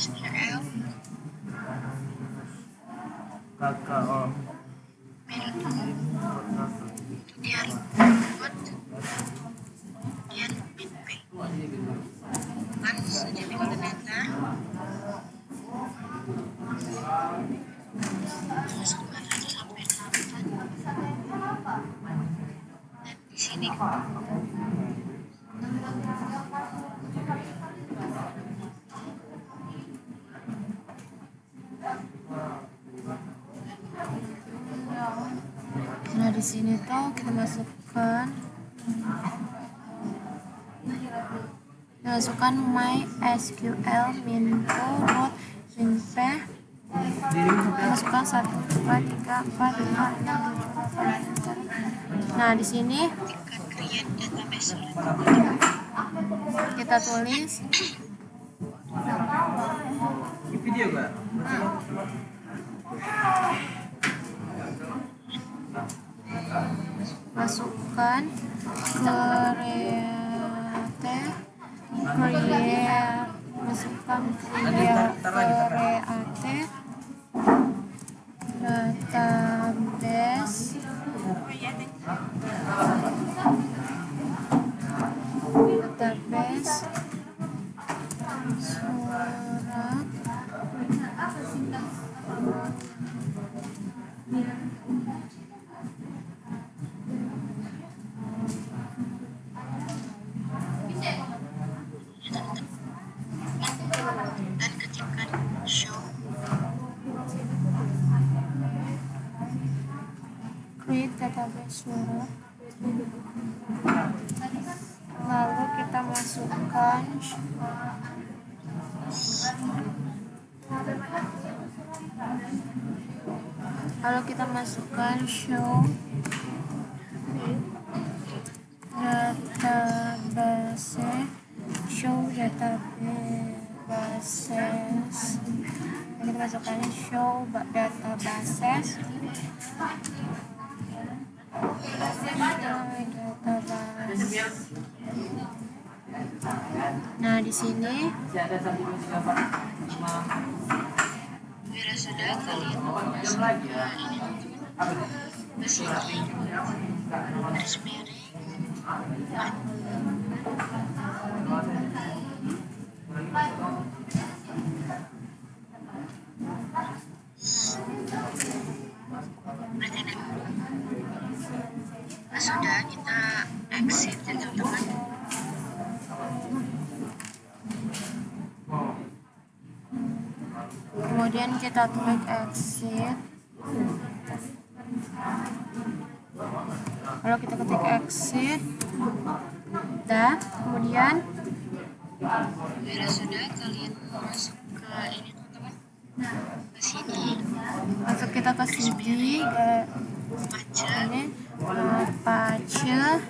SQL kemudian root, kemudian minpay kan saja tekan enter, masukkan aja sampai 8 dan di sini nah di sini tuh kita masukkan MySQL minfo root minpay, masukkan 1 2 3 4 5 6 7 8. Nah di sini ketikkan create database kita tulis Di video gak? masukkan masukkan database surat surat, lalu kita masukkan show databases. Kita masukkan show databases. Nah, di sini Bila sudah kalian masuk ke ini ke sini, garis miring sudah kita exit ya teman-teman. kemudian kita klik exit, lalu kita ketik exit, kemudian Bila sudah kalian masuk ke ini teman-teman, ke sini masuk kita ke sini ini Apache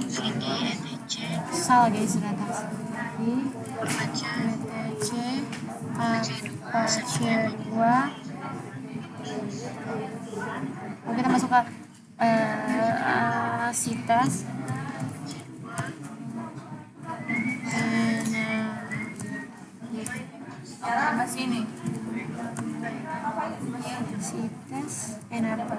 sini ETC salah guys, ternyata ini baca ETC Apache 2. Lalu kita masuk ke CITES. Apa sini? CITES apa?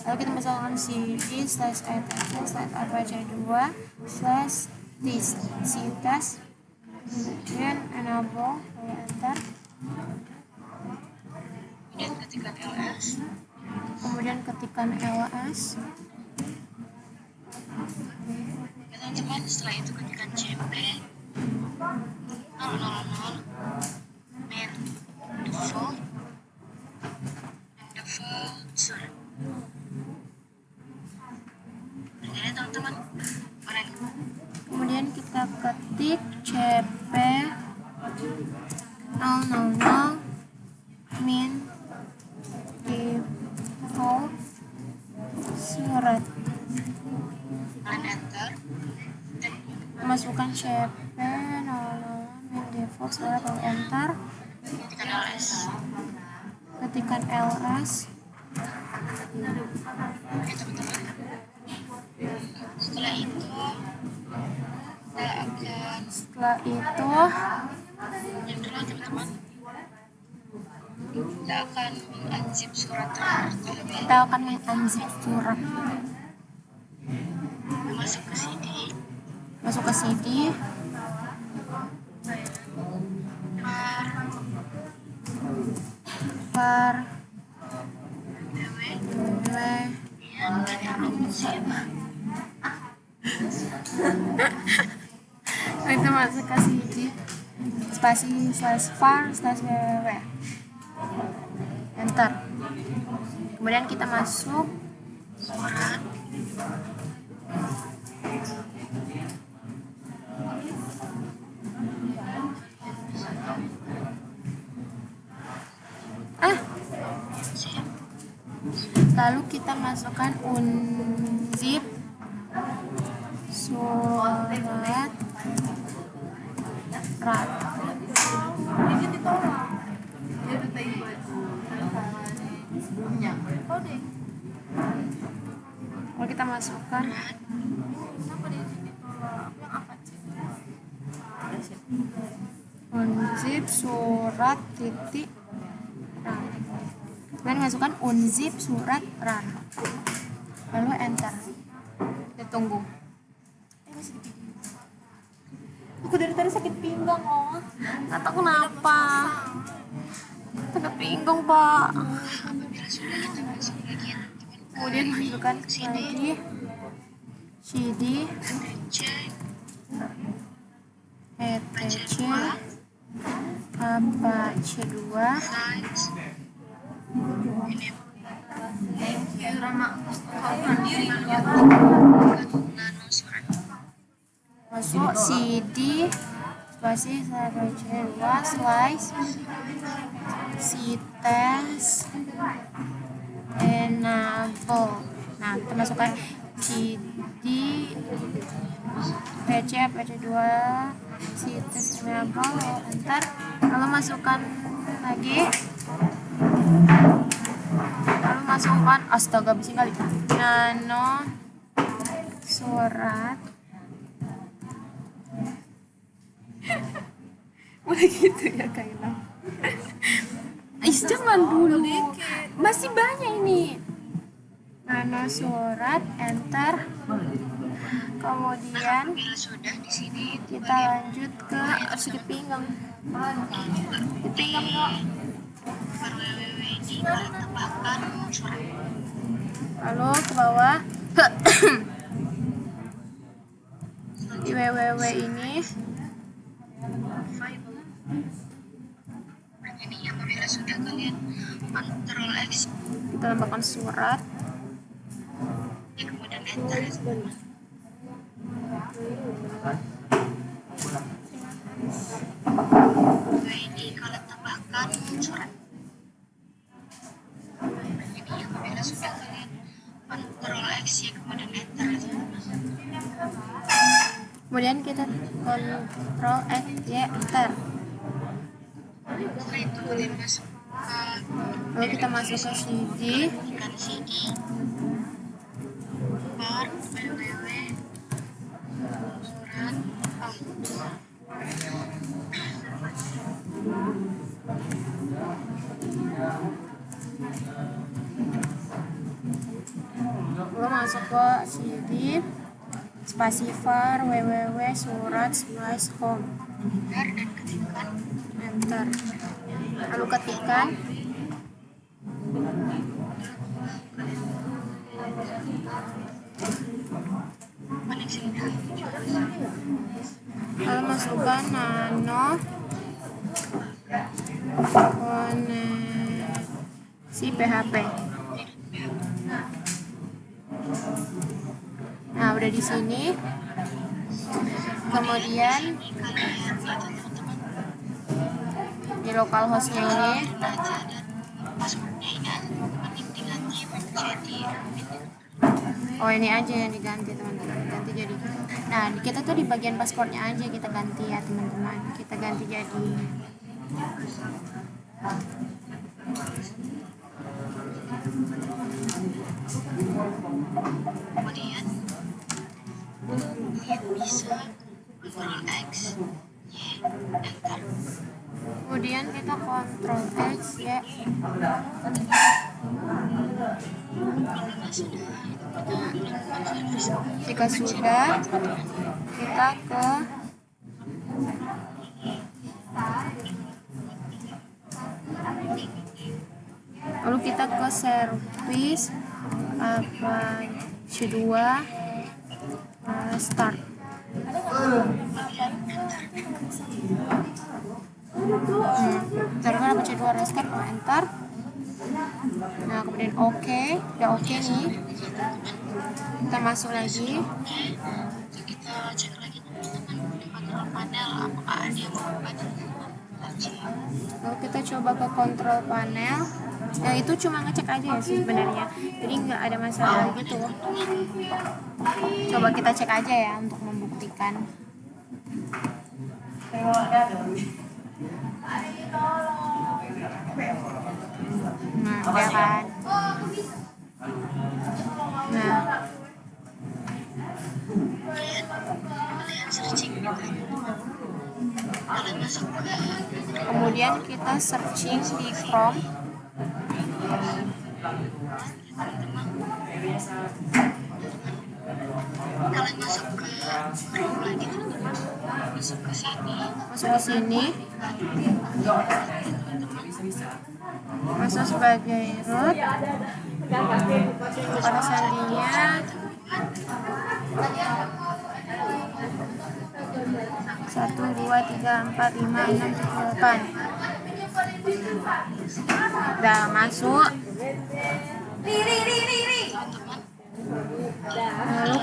Lalu kita masukkan cd/etc/apache 2 /CITES, kemudian enable, lalu enter. kemudian ketikkan ls. Ya teman-teman, setelah itu ketikkan cp 000 main default surat. Begini teman-teman, keren. Kemudian kita ketik cp 000 min default surat, Kalian enter. masukkan cp 000 min default surat, lalu enter. Ketikkan ls. Ketikkan ls. Oke teman-teman, setelah itu yang dulu teman-teman, kita akan unzip surat terlebih kita akan mengunzip surat. masuk ke CD, Masuk ke CD, var itu masuk ke CD, spasi /var/www, enter. Kemudian kita masuk surat lalu kita masukkan unzip surat rat. Ini ditolak. Dia udah tadi baju sebelumnya. Oh deh. Lalu kita masukkan Kenapa dia ditolak? Yang apa sih? unzip surat titik rar. Kemudian masukkan unzip surat rar, lalu enter. Kita tunggu. Aku dari tadi sakit pinggang, nggak tahu kenapa. Sakit pinggang, Pak. apabila sudah kita masuk lagi ya teman-teman, Kemudian masukkan lagi CD cek etc apa C2 masuk CD spasi sampai C2 slice CTES enable. Nah, kita masukkan CD PC PC2 CTES enable, enter, lalu masukkan lagi, lalu masukkan astaga bising kali nano surat mulai gitu ya Kayla. Jangan dulu, masih banyak ini. Nano surat, enter. Kemudian sudah di sini kita lanjut ke sedikit pinggang. Dipinggang kok. www ini kalian tambahkan surat. Lalu ke bawah. Di www ini Ini yang apabila sudah kalian Ctrl X kita tambahkan surat. ya, kemudian enter. Ini kalian tambahkan surat. Ini yang apabila sudah kalian Ctrl X ya, kemudian enter. Kemudian kita Ctrl X Y enter. Setelah itu kalian masuk ke Lalu kita masuk ke CD. ikan CD bar www surat Lalu masuk ke CD spasivar www surat slash home, dan ketikkan enter. Lalu ketikkan koneksi lalu masukkan nano koneksi PHP. Nah, udah di sini. Kemudian di localhostnya ini, aja dan passwordnya ini mending diganti menjadi oh ini aja yang diganti teman-teman, ganti jadi. Nah, kita tuh di bagian pasportnya aja kita ganti ya teman-teman, kita ganti jadi kemudian kalian bisa Ctrl X Y enter. kemudian kita Ctrl X ya. Jika sudah, kita ke lalu kita ke service apa C2 start. Server apa C2 restart, enter. Nah, kemudian oke, udah oke nih. Kita masuk lagi. Kita cek lagi teman-teman di kontrol panel apakah ada yang berubah dengan Lalu kita coba ke kontrol panel. Nah, itu cuma ngecek aja ya sih sebenarnya, jadi nggak ada masalah gitu. Coba kita cek aja ya untuk membuktikan. Nah, udah kan. Nah, kalian searching kalian masuk ke kemudian kita searching di Chrome. kalian masuk ke Chrome lagi teman-teman, masuk ke sini, Masuk ke sini. Masuk sebagai root. Pada sandinya 1, 2, 3, 4, 5, 6, 7, 8. Udah masuk. Lalu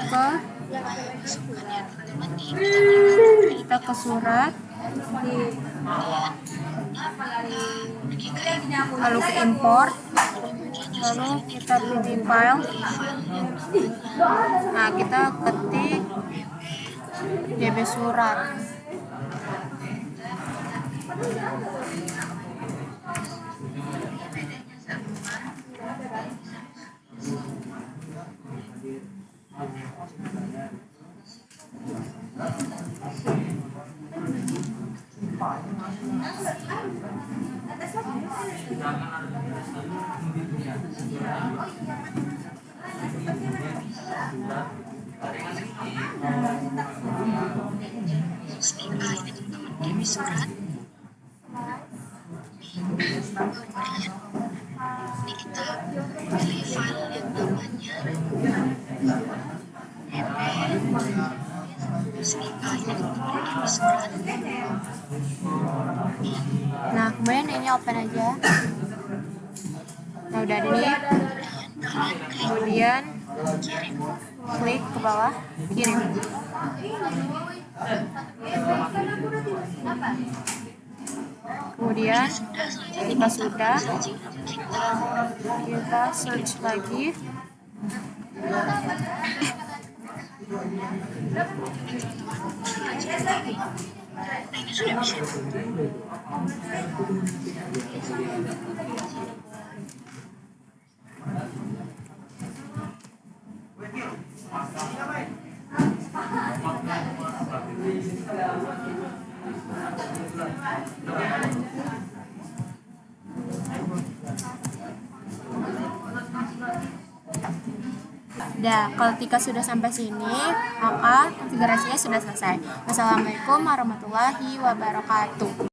kita ke surat, lalu ke import, lalu kita pilih file. Nah, kita ketik DB surat. DB surat. Ini kita pilih file yang namanya DB surat. Nah, kemudian ini open aja. Nah, udah ada nih. Kemudian klik ke bawah, kirim. Kemudian kita sudah, kita search lagi. Nah, ini sudah bisa. Nah, ketika sudah sampai sini, maka konfigurasinya sudah selesai. Wassalamualaikum warahmatullahi wabarakatuh.